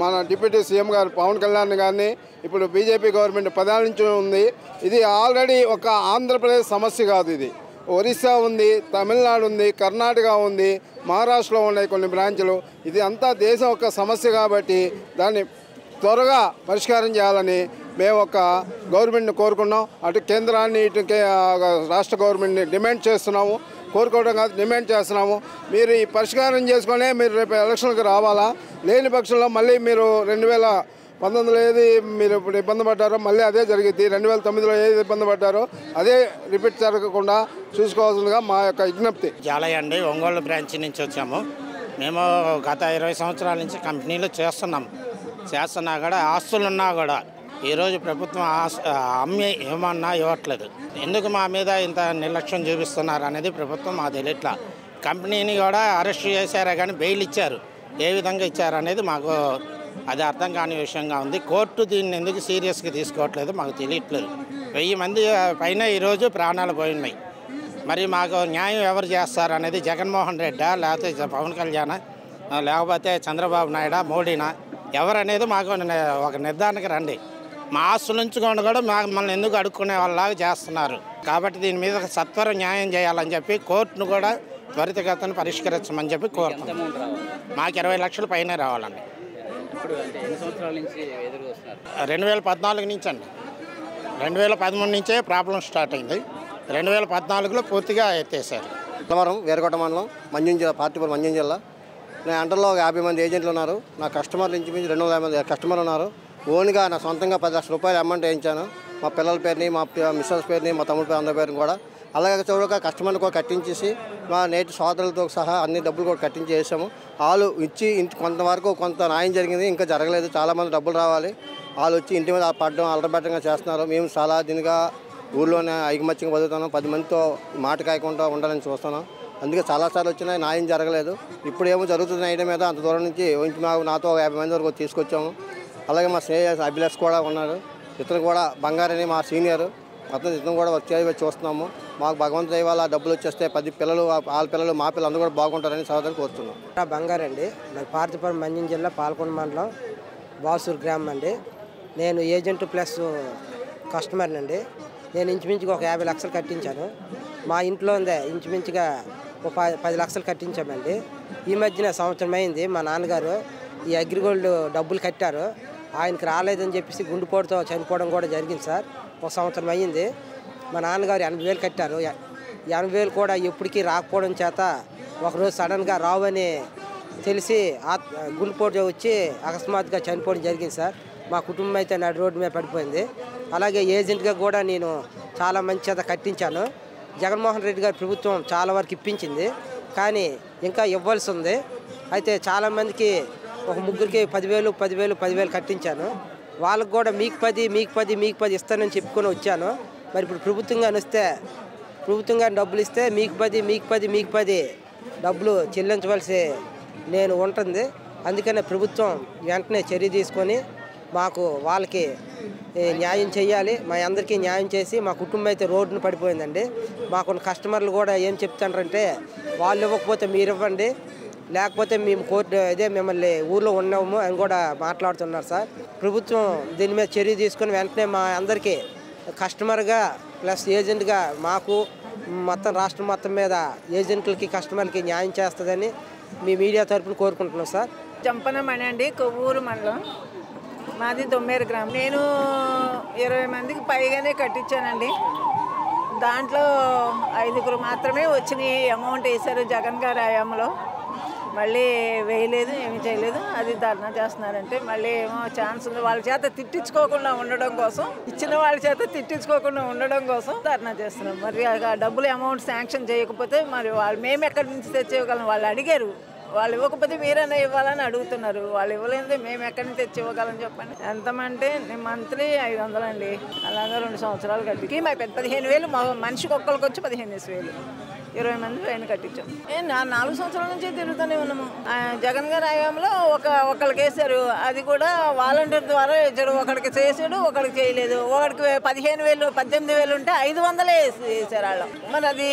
Speaker 10: మన డిప్యూటీ సీఎం గారు పవన్ కళ్యాణ్ గారిని, ఇప్పుడు బీజేపీ గవర్నమెంట్ 10 ఏళ్ళ నుంచి ఉంది. ఇది ఆల్రెడీ ఒక ఆంధ్రప్రదేశ్ సమస్య కాదు. ఇది ఒరిస్సా ఉంది, తమిళనాడు ఉంది, కర్ణాటక ఉంది, మహారాష్ట్రలో ఉన్నాయి కొన్ని బ్రాంచ్లు. ఇది అంతా దేశం ఒక సమస్య కాబట్టి దాన్ని త్వరగా పరిష్కారం చేయాలని మేము ఒక గవర్నమెంట్ని కోరుకున్నాం. అటు కేంద్రాన్ని ఇటు రాష్ట్ర గవర్నమెంట్ని డిమాండ్ చేస్తున్నాము. కోరుకోవడం కాదు, డిమాండ్ చేస్తున్నాము. మీరు ఈ పరిష్కారం చేసుకునే మీరు రేపు ఎలక్షన్కి రావాలా. లేని పక్షంలో మళ్ళీ మీరు 2019లో ఏది మీరు ఇప్పుడు ఇబ్బంది పడ్డారో మళ్ళీ అదే జరిగింది. 2009లో ఏది ఇబ్బంది పడ్డారో అదే రిపీట్ జరగకుండా చూసుకోవాల్సిందిగా మా యొక్క విజ్ఞప్తి.
Speaker 11: జాలయ్య అండి, ఒంగోలు బ్రాంచ్ నుంచి వచ్చాము. మేము గత 20 సంవత్సరాల నుంచి కంపెనీలు చేస్తున్నా కూడా ఆస్తులున్నా కూడా ఈరోజు ప్రభుత్వం అమ్మి ఏమన్నా ఇవ్వట్లేదు. ఎందుకు మా మీద ఇంత నిర్లక్ష్యం చూపిస్తున్నారు అనేది ప్రభుత్వం మాకు తెలియట్లా. కంపెనీని కూడా అరెస్ట్ చేశారా కానీ బెయిల్ ఇచ్చారు, ఏ విధంగా ఇచ్చారు అనేది మాకు అది అర్థం కాని విషయంగా ఉంది. కోర్టు దీన్ని ఎందుకు సీరియస్గా తీసుకోవట్లేదు మాకు తెలియట్లేదు. 1000 మంది పైన ఈరోజు ప్రాణాలు పోయినాయి. మరి మాకు న్యాయం ఎవరు చేస్తారు అనేది జగన్మోహన్ రెడ్డా, లేకపోతే పవన్ కళ్యాణ్, లేకపోతే చంద్రబాబు నాయుడా, మోడీనా, ఎవరనేది మాకు ఒక నిర్ధారణకి రండి. మా ఆస్తుల నుంచి కూడా మమ్మల్ని ఎందుకు అడుక్కునే వాళ్ళలాగా చేస్తున్నారు. కాబట్టి దీని మీద సత్వరం న్యాయం చేయాలని చెప్పి కోర్టును కూడా త్వరితగతిన పరిష్కరించమని చెప్పి కోరుతున్నాం. మాకు 20 లక్షల పైనే రావాలండి. 2014 నుంచి అండి. 2013 నుంచే ప్రాబ్లం స్టార్ట్ అయింది. 2014లో పూర్తిగా ఎత్తేసారు.
Speaker 12: అన్నవరం వీరకోట మండలం మంజం జిల్లా, పార్టీపురం మంజం జిల్లా. నా అండర్లో 50 మంది ఏజెంట్లు ఉన్నారు. నా కస్టమర్లు ఇంచుమించు 250 మంది కస్టమర్లు ఉన్నారు. ఓన్గా నా సొంతంగా 10 లక్షల రూపాయలు అమౌంట్ వేయించాను. మా పిల్లల పేరుని, మా మిస్సెస్ పేరుని, మా తమ్ముడి పేరు, అందరి పేరుని కూడా. అలాగే చూడక కస్టమర్ని కూడా కట్టించేసి మా నేటి సోదరులతో సహా అన్ని డబ్బులు కూడా కట్టించి వేసాము. వాళ్ళు ఇచ్చి కొంతవరకు కొంత న్యాయం జరిగింది, ఇంకా జరగలేదు. చాలామంది డబ్బులు రావాలి. వాళ్ళు వచ్చి ఇంటి మీద పడడం అలరబెట్టంగా చేస్తున్నారు. మేము చాలా దీనిగా ఊళ్ళోనే ఐకమత్యంగా బతుకుతున్నాం. 10 మందితో మాట కాయకుండా ఉండాలని చూస్తున్నాం. అందుకే చాలాసార్లు వచ్చినా న్యాయం జరగలేదు. ఇప్పుడు ఏమో జరుగుతున్న ఐడియా మీద అంత దూరం నుంచి నాతో 50 మంది వరకు తీసుకొచ్చాము. అలాగే మా స్నేహితుడు అభిలాష్ కూడా ఉన్నాడు. ఇతను కూడా బంగారని మా సీనియర్. మొత్తం ఇతను కూడా వర్క్ చేసి చూస్తున్నాము. మాకు భగవంతుడి వల్ల డబ్బులు వచ్చేస్తే 10 పిల్లలు, వాళ్ళ పిల్లలు, మా పిల్లలు అందరూ కూడా బాగుంటారని సోదరుని కోరుతున్నాం.
Speaker 13: బంగారండి, నాకు పార్తీపురం మంజం జిల్లా పాల్కొండ మండలం బాసూర్ గ్రామం అండి. నేను ఏజెంట్ ప్లస్ కస్టమర్ని అండి. నేను ఇంచుమించుగా ఒక 50 లక్షలు కట్టించాను. మా ఇంట్లో ఉందే ఇంచుమించుగా ఒక 10 లక్షలు కట్టించామండి. ఈ మధ్యన సంవత్సరం అయింది. మా నాన్నగారు ఈ అగ్రిగోల్డ్ డబ్బులు కట్టారు. ఆయనకి రాలేదని చెప్పేసి గుండెపోటుతో చనిపోవడం కూడా జరిగింది సార్. ఒక సంవత్సరం అయ్యింది. మా నాన్నగారు 80,000 కట్టారు. 80,000 కూడా ఎప్పటికీ రాకపోవడం చేత ఒకరోజు సడన్గా రావని తెలిసి గుండెపోటు వచ్చి అకస్మాత్తుగా చనిపోవడం జరిగింది సార్. మా కుటుంబం అయితే నడు రోడ్డు మీద పడిపోయింది. అలాగే ఏజెంట్గా కూడా నేను చాలా మంచి చేత కట్టించాను. జగన్మోహన్ రెడ్డి గారి ప్రభుత్వం చాలా వరకు ఇప్పించింది, కానీ ఇంకా ఇవ్వాల్సి ఉంది. అయితే చాలామందికి ఒక ముగ్గురికి 10,000 కట్టించాను. వాళ్ళకు కూడా మీకు 10 ఇస్తానని చెప్పుకొని వచ్చాను. మరి ఇప్పుడు ప్రభుత్వంగా డబ్బులు ఇస్తే మీకు 10 డబ్బులు చెల్లించవలసి నేను ఉంటుంది. అందుకనే ప్రభుత్వం వెంటనే చర్య తీసుకొని మాకు వాళ్ళకి న్యాయం చేయాలి. మా అందరికీ న్యాయం చేసి, మా కుటుంబం అయితే రోడ్డున పడిపోయిందండి. మాకున్న కస్టమర్లు కూడా ఏం చెప్తారంటే, వాళ్ళు ఇవ్వకపోతే మీరు ఇవ్వండి, లేకపోతే మేము కోర్టు మిమ్మల్ని ఊళ్ళో ఉన్నాము అని కూడా మాట్లాడుతున్నారు సార్. ప్రభుత్వం దీని మీద చర్య తీసుకొని వెంటనే మా అందరికీ కస్టమర్గా ప్లస్ ఏజెంట్గా మాకు మొత్తం రాష్ట్రం మొత్తం మీద ఏజెంట్లకి కస్టమర్లకి న్యాయం చేస్తుందని మీ మీడియా తరఫున కోరుకుంటున్నాం సార్.
Speaker 14: జంపనమణి అండి, కొవ్వూరు మండలం, మాది దొమ్మేరు గ్రామం. నేను 20 మందికి పైగానే కట్టించానండి. దాంట్లో 5గురు మాత్రమే వచ్చినాయి. అమౌంట్ వేశారు జగన్ గారి హయాంలో. మళ్ళీ వేయలేదు, ఏమి చేయలేదు. అది ధర్నా చేస్తున్నారంటే మళ్ళీ ఏమో ఛాన్స్ ఉంది. వాళ్ళ చేత తిట్టించుకోకుండా ఉండడం కోసం, ఇచ్చిన వాళ్ళ చేత తిట్టించుకోకుండా ఉండడం కోసం ధర్నా చేస్తున్నాం. మరి ఆ డబ్బులు అమౌంట్ శాంక్షన్ చేయకపోతే మరి మేము ఎక్కడి నుంచి తెచ్చేయగలం? వాళ్ళు అడిగారు, వాళ్ళు ఇవ్వకపోతే మీరైనా ఇవ్వాలని అడుగుతున్నారు. వాళ్ళు ఇవ్వలేదు, మేము ఎక్కడి నుంచి తెచ్చి ఇవ్వగలని చెప్పండి. ఎంతమంటే మంత్లీ 500 అండి. అలాగే 2 సంవత్సరాలు కట్టి మా 15,000 మనిషికి ఒక్కరికి వచ్చి 15,000. 20 మంది పైన కట్టించాం. 4 సంవత్సరాల నుంచి తిరుగుతూనే ఉన్నాము. జగన్ గారి హయాంలో ఒకరికి వేశారు. అది కూడా వాలంటీర్ ద్వారా ఇచ్చాడు. ఒకరికి చేసాడు, ఒకరికి చేయలేదు. ఒకరికి 15,000 18,000 ఉంటే 500 వేసారు వాళ్ళు. మరి అది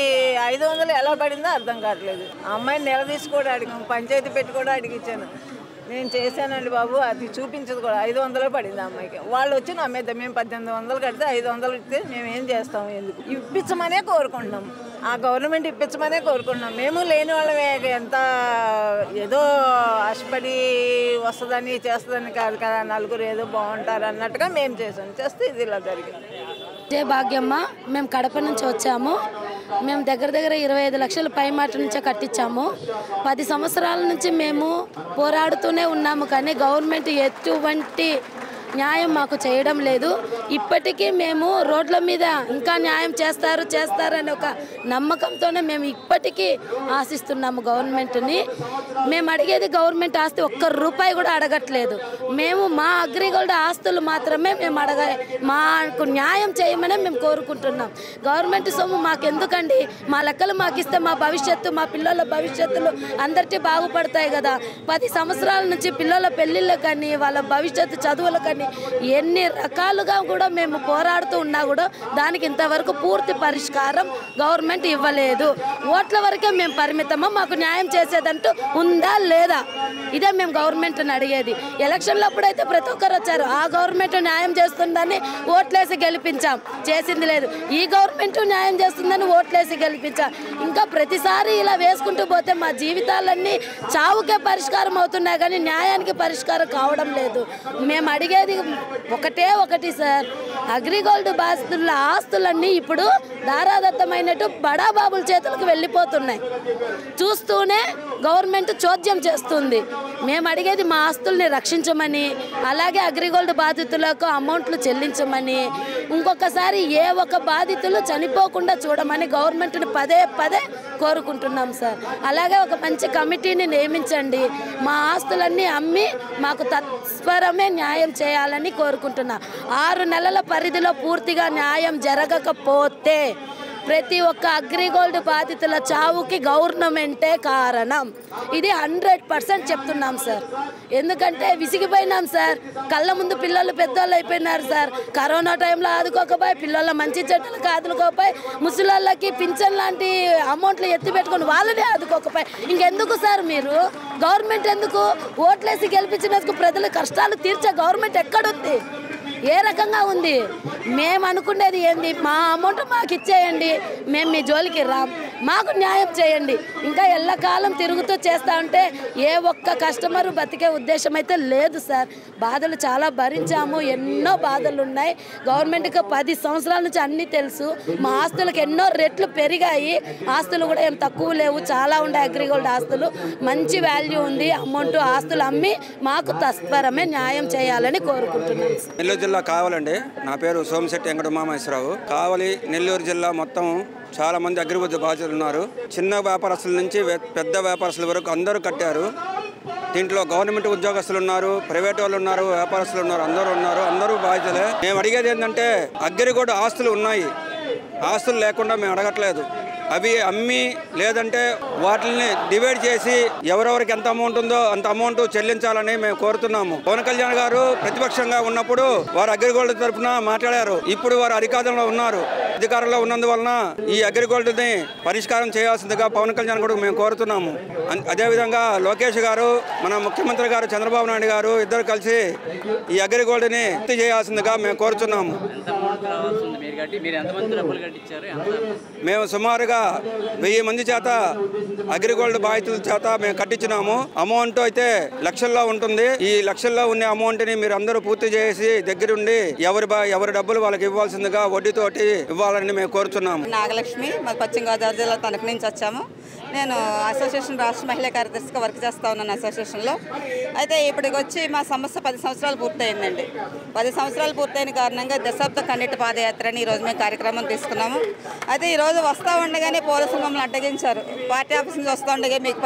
Speaker 14: 500 ఎలా పడిందో అర్థం కావట్లేదు. అమ్మాయిని నిలదీసి కూడా అడిగాము, పంచాయతీ పెట్టి కూడా అడిగించాను. నేను చేశానండి బాబు, అది చూపించదు కూడా. 500 పడింది అమ్మాయికి. వాళ్ళు వచ్చి నా మీద మేము 1800 కడితే 500 ఇస్తే మేము ఏం చేస్తాము? ఎందుకు ఇప్పించమనే కోరుకుంటున్నాం. ఆ గవర్నమెంట్ ఇప్పించమనే కోరుకుంటున్నాం. మేము లేని వాళ్ళమే. ఎంత ఏదో ఆశపడి వస్తుందని చేస్తుందని కాదు కదా, నలుగురు ఏదో బాగుంటారు అన్నట్టుగా మేము చేస్తే ఇది ఇలా జరిగింది.
Speaker 15: జయ భాగ్యమ్మ, మేము కడప నుంచి వచ్చాము. మేము దగ్గర 25 లక్షల పైమాట నుంచే కట్టించాము. 10 సంవత్సరాల నుంచి మేము పోరాడుతూనే ఉన్నాము, కానీ గవర్నమెంట్ ఎటువంటి న్యాయం మాకు చేయడం లేదు. ఇప్పటికీ మేము రోడ్ల మీద ఇంకా న్యాయం చేస్తారని ఒక నమ్మకంతోనే మేము ఇప్పటికీ ఆశిస్తున్నాము గవర్నమెంట్ని. మేము అడిగేది గవర్నమెంట్ ఆస్తి ఒక్క రూపాయి కూడా అడగట్లేదు. మేము మా అగ్రిగోల్డ్ ఆస్తులు మాత్రమే మేము మాకు న్యాయం చేయమని మేము కోరుకుంటున్నాం. గవర్నమెంట్ సొమ్ము మాకెందుకండి? మా లెక్కలు మాకు ఇస్తే మా భవిష్యత్తు, మా పిల్లల భవిష్యత్తులు అందరికీ బాగుపడతాయి కదా. 10 సంవత్సరాల నుంచి పిల్లల పెళ్ళిళ్ళకు కానీ, వాళ్ళ భవిష్యత్తు చదువులకు కానీ కానీ ఎన్ని రకాలుగా కూడా మేము పోరాడుతూ ఉన్నా కూడా దానికి ఇంతవరకు పూర్తి పరిష్కారం గవర్నమెంట్ ఇవ్వలేదు. ఓట్ల వరకే మేము పరిమితమా, మాకు న్యాయం చేసేదంటూ ఉందా లేదా, ఇదే మేము గవర్నమెంట్ని అడిగేది. ఎలక్షన్లో అప్పుడైతే ప్రతి ఒక్కరు వచ్చారు, ఆ గవర్నమెంట్ న్యాయం చేస్తుందని ఓట్లేసి గెలిపించాం, చేసింది లేదు. ఈ గవర్నమెంట్ న్యాయం చేస్తుందని ఓట్లేసి గెలిపించాం. ఇంకా ప్రతిసారి ఇలా వేసుకుంటూ పోతే మా జీవితాలన్నీ చావుకే పరిష్కారం అవుతున్నాయి కానీ న్యాయానికి పరిష్కారం కావడం లేదు. మేము అడిగేది ఒకటి సార్, అగ్రిగోల్డ్ బాధితుల ఆస్తులన్నీ ఇప్పుడు దారాదత్తమైనట్టు బడాబాబుల చేతులకు వెళ్ళిపోతున్నాయి. చూస్తూనే గవర్నమెంట్ చోద్యం చేస్తుంది. మేము అడిగేది మా ఆస్తుల్ని రక్షించమని, అలాగే అగ్రిగోల్డ్ బాధితులకు అమౌంట్లు చెల్లించమని, ఇంకొకసారి ఏ ఒక్క బాధితులు చనిపోకుండా చూడమని గవర్నమెంట్ని పదే కోరుకుంటున్నాం సార్. అలాగే ఒక మంచి కమిటీని నియమించండి, మా ఆస్తులన్నీ అమ్మి మాకు తత్వరమే న్యాయం చేయాలని కోరుకుంటున్నా. 6 నెలల పరిధిలో పూర్తిగా న్యాయం జరగకపోతే ప్రతి ఒక్క అగ్రిగోల్డ్ బాధితుల చావుకి గవర్నమెంటే కారణం. ఇది 100% చెప్తున్నాం సార్. ఎందుకంటే విసిగిపోయినాం సార్. కళ్ళ ముందు పిల్లలు పెద్దోళ్ళు అయిపోయినారు సార్. కరోనా టైంలో ఆదుకోకపోయి, పిల్లల మంచి చెడ్డలకు ఆదుకోకపోయి, ముసలాళ్ళకి పింఛన్ లాంటి అమౌంట్లు ఎత్తి పెట్టుకొని వాళ్ళని ఆదుకోకపోయి, ఇంకెందుకు సార్ మీరు గవర్నమెంట్ ఎందుకు? ఓట్లేసి గెలిపించినందుకు ప్రజల కష్టాలు తీర్చే గవర్నమెంట్ ఎక్కడుంది? ఏ రకంగా ఉంది? మేము అనుకునేది ఏంది, మా అమౌంట్ మాకు ఇచ్చేయండి, మేము మీ జోలికి రాం, మాకు న్యాయం చేయండి. ఇంకా ఎల్లకాలం తిరుగుతూ చేస్తూ ఉంటే ఏ ఒక్క కస్టమరు బతికే ఉద్దేశం అయితే లేదు సార్. బాధలు చాలా భరించాము, ఎన్నో బాధలు ఉన్నాయి. గవర్నమెంట్కి 10 సంవత్సరాల నుంచి అన్నీ తెలుసు. మా ఆస్తులకు ఎన్నో రెట్లు పెరిగాయి. ఆస్తులు కూడా ఏం తక్కువ లేవు, చాలా ఉన్నాయి. అగ్రిగోల్డ్ ఆస్తులు మంచి వాల్యూ ఉంది. అమౌంట్ ఆస్తులు అమ్మి మాకు తత్వరమే న్యాయం చేయాలని కోరుకుంటున్నాం.
Speaker 16: నెల్లూరు జిల్లా కావాలండి. నా పేరు సోమశెట్టి వెంకట ఉమామహేశ్వరరావు. కావలి నెల్లూరు జిల్లా మొత్తం చాలా మంది అగ్రిగోల్డ్ బాధితులు ఉన్నారు. చిన్న వ్యాపారస్తుల నుంచి పెద్ద వ్యాపారస్తుల వరకు అందరూ కట్టారు. దీంట్లో గవర్నమెంట్ ఉద్యోగస్తులు ఉన్నారు, ప్రైవేట్ వాళ్ళు ఉన్నారు, వ్యాపారస్తులు ఉన్నారు, అందరూ బాధితులే. మేము అడిగేది ఏంటంటే అగ్రిగోల్డ్ ఆస్తులు ఉన్నాయి, ఆస్తులు లేకుండా మేము అడగట్లేదు. అవి అమ్మి లేదంటే వాటిని డివైడ్ చేసి ఎవరెవరికి ఎంత అమౌంట్ ఉందో అంత అమౌంట్ చెల్లించాలని మేము కోరుతున్నాము. పవన్ కళ్యాణ్ గారు ప్రతిపక్షంగా ఉన్నప్పుడు వారు అగ్రిగోల్డ్ తరఫున మాట్లాడారు. ఇప్పుడు వారు అధికారంలో ఉన్నారు. అధికారంలో ఉన్నందువలన ఈ అగ్రిగోల్డ్ ని పరిష్కారం చేయాల్సిందిగా పవన్ కళ్యాణ్ కూడా మేము కోరుతున్నాము. అదేవిధంగా లోకేష్ గారు, మన ముఖ్యమంత్రి గారు చంద్రబాబు నాయుడు గారు ఇద్దరు కలిసి ఈ అగ్రిగోల్డ్ ని పూర్తి చేయాల్సిందిగా మేము కోరుతున్నాము. మేము సుమారుగా 1000 మంది చేత అగ్రిగోల్డ్ బాధితుల చేత మేము కట్టించినాము. అమౌంట్ అయితే లక్షల్లో ఉంటుంది. ఈ లక్షల్లో ఉన్న అమౌంట్ ని మీరు అందరూ పూర్తి చేసి దగ్గరుండి ఎవరి డబ్బులు వాళ్ళకి ఇవ్వాల్సిందిగా వడ్డీతోటి ఇవ్వాలని మేము కోరుతున్నాము.
Speaker 17: నాగలక్ష్మి, మా పశ్చిమ గోదావరి జిల్లా తణుకు నుంచి వచ్చాము. నేను అసోసియేషన్ రాష్ట్ర మహిళా కార్యదర్శిగా వర్క్ చేస్తూ ఉన్నాను అసోసియేషన్లో. అయితే ఇప్పటికి వచ్చి మా సమస్య 10 సంవత్సరాలు పూర్తయిందండి. 10 సంవత్సరాలు పూర్తయిన కారణంగా దశాబ్ద కన్నీటి పాదయాత్రని ఈరోజు మేము కార్యక్రమం తీసుకున్నాము. అయితే ఈరోజు వస్తూ ఉండగానే పోలీసులు మమ్మల్ని అడ్డగించారు. పార్టీ ఆఫీస్ నుంచి వస్తూ ఉండగా మీకు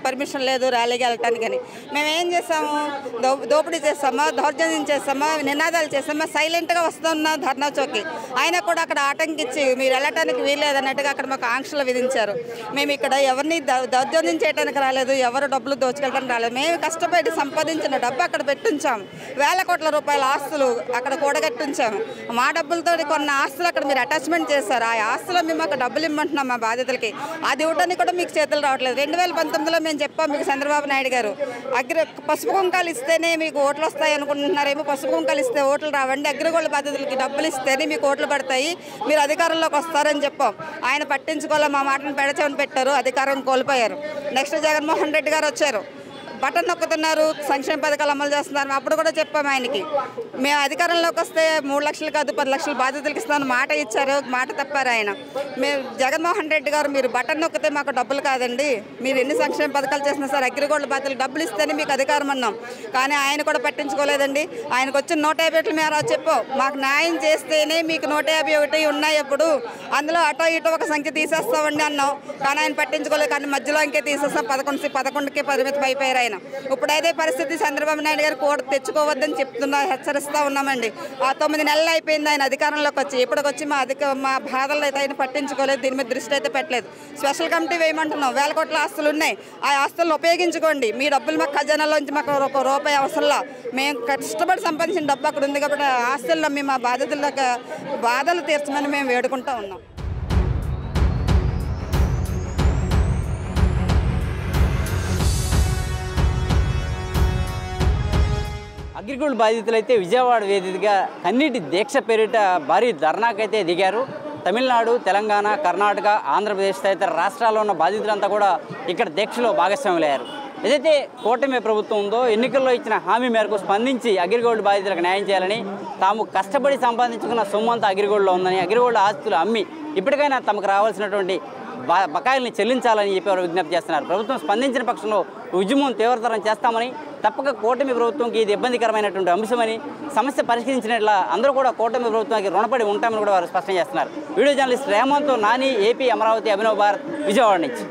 Speaker 17: పర్మిషన్ లేదు ర్యాలీకి వెళ్ళటానికి. మేము ఏం చేసాము, దోపిడీ చేస్తామా, దౌర్జన్యం చేస్తామా, నినాదాలు చేస్తామా, సైలెంట్గా వస్తున్న ధర్నా చౌకి అయినా కూడా అక్కడ ఆటంకించి మీరు వెళ్ళటానికి వీల్లేదన్నట్టుగా అక్కడ మాకు ఆంక్షలు విధించారు. మేము ఇక్కడ ఎవరిని దౌర్జన్యం చేయడానికి రాలేదు, ఎవరు డబ్బులు దోచుకెళ్ళడానికి రాలేదు. మేము కష్టపడి సంపాదించిన డబ్బు అక్కడ పెట్టించాము. వేల కోట్ల రూపాయల ఆస్తులు అక్కడ కూడగట్టించాము. మా డబ్బులతో కొన్ని ఆస్తులు అక్కడ మీరు అటాచ్మెంట్ చేశారు. ఆ ఆస్తులో మేము అక్కడ డబ్బులు ఇమ్మంటున్నాం మా బాధితులకి. అది ఇవ్వడానికి కూడా మీకు చేతులు రావట్లేదు. 2019లో మేము చెప్పాం మీకు చంద్రబాబు నాయుడు గారు, పసుపు కుంకాలు ఇస్తేనే మీకు ఓట్లు వస్తాయి అనుకుంటున్నారేమో. పసుపు కుంకాలు ఇస్తే ఓట్లు రావండి, అగ్రిగోల్డ్ బాధితులకి డబ్బులు ఇస్తేనే మీకు ఓట్లు పడతాయి, మీరు అధికారంలోకి వస్తారని చెప్పాం. ఆయన పట్టించుకోలే, మా మాటను పెడచెవిని పెట్టారు, అధికారం కోల్పోయారు. నెక్స్ట్ జగన్మోహన్ రెడ్డి గారు వచ్చారు, బటన్ నొక్కుతున్నారు, సంక్షేమ పథకాలు అమలు చేస్తున్నారు. అప్పుడు కూడా చెప్పాము ఆయనకి, మేము అధికారంలోకి వస్తే 3 లక్షలు కాదు 10 లక్షలు బాధితులకి ఇస్తామని మాట ఇచ్చారు, మాట తప్పారు ఆయన. మేము జగన్మోహన్ రెడ్డి గారు మీరు బటన్ నొక్కితే మాకు డబ్బులు కాదండి, మీరు ఎన్ని సంక్షేమ పథకాలు చేసినా సరే అగ్రిగోల్డ్ బాధితులకు డబ్బులు ఇస్తేనే మీకు అధికారం అన్నాం. కానీ ఆయన కూడా పట్టించుకోలేదండి. ఆయనకు వచ్చిన 151 మేము చెప్పాం, మాకు న్యాయం చేస్తేనే మీకు 151 ఉన్నాయి. అప్పుడు అందులో అటో ఇటో ఒక సంఖ్య తీసేస్తామండి అన్నాం. కానీ ఆయన పట్టించుకోలేదు. కానీ మధ్యలో ఇంకే తీసేస్తాం, 11కి పరిమితం అయిపోయారు ఆయన. ఆయన. ఇప్పుడు అదే పరిస్థితి చంద్రబాబు నాయుడు గారు కూడా తెచ్చుకోవద్దని హెచ్చరిస్తూ ఉన్నామండి. 9 నెలలు అయిపోయింది ఆయన అధికారంలోకి వచ్చి. ఇప్పటికొచ్చి మా బాధలు అయితే ఆయన పట్టించుకోలేదు, దీని మీద దృష్టి అయితే పెట్టలేదు. స్పెషల్ కమిటీ వేయమంటున్నాం. వేల కోట్ల ఆస్తులు ఉన్నాయి, ఆ ఆస్తులను ఉపయోగించుకోండి. మీ డబ్బులు మాకు ఖజానాలోంచి మాకు ఒక రూపాయి అవసరంలా, మేము కష్టపడి సంపాదించిన డబ్బు అక్కడ ఉంది కాబట్టి ఆస్తుల్లో మేము మా బాధలు తీర్చమని మేము వేడుకుంటూ ఉన్నాం.
Speaker 18: అగ్రిగోల్డ్ బాధితులైతే విజయవాడ వేదికగా కన్నీటి దీక్ష పేరిట భారీ ధర్నాకైతే దిగారు. తమిళనాడు, తెలంగాణ, కర్ణాటక, ఆంధ్రప్రదేశ్ తదితర రాష్ట్రాల్లో ఉన్న బాధితులంతా కూడా ఇక్కడ దీక్షలో భాగస్వాములయ్యారు. ఏదైతే కూటమి ప్రభుత్వం ఉందో ఎన్నికల్లో ఇచ్చిన హామీ మేరకు స్పందించి అగ్రిగోల్డ్ బాధితులకు న్యాయం చేయాలని, తాము కష్టపడి సంపాదించుకున్న సొమ్ము అంతా అగ్రిగోల్డ్లో ఉందని, అగ్రిగోల్డ్ ఆస్తులు అమ్మి ఇప్పటికైనా తమకు రావాల్సినటువంటి బకాయిల్ని చెల్లించాలని చెప్పి వారు విజ్ఞప్తి చేస్తున్నారు. ప్రభుత్వం స్పందించిన పక్షంలో ఉద్యమం తీవ్రతరం చేస్తామని, తప్పక కూటమి ప్రభుత్వంకి ఇది ఇబ్బందికరమైనటువంటి అంశమని, సమస్య పరిష్కరించినట్ల అందరూ కూడా కూటమి ప్రభుత్వానికి రుణపడి ఉంటామని కూడా వారు స్పష్టం చేస్తున్నారు. Video journalist Revanth, Nani, AP, Amaravati, Abhinav Bharat, Vijayawada నుంచి.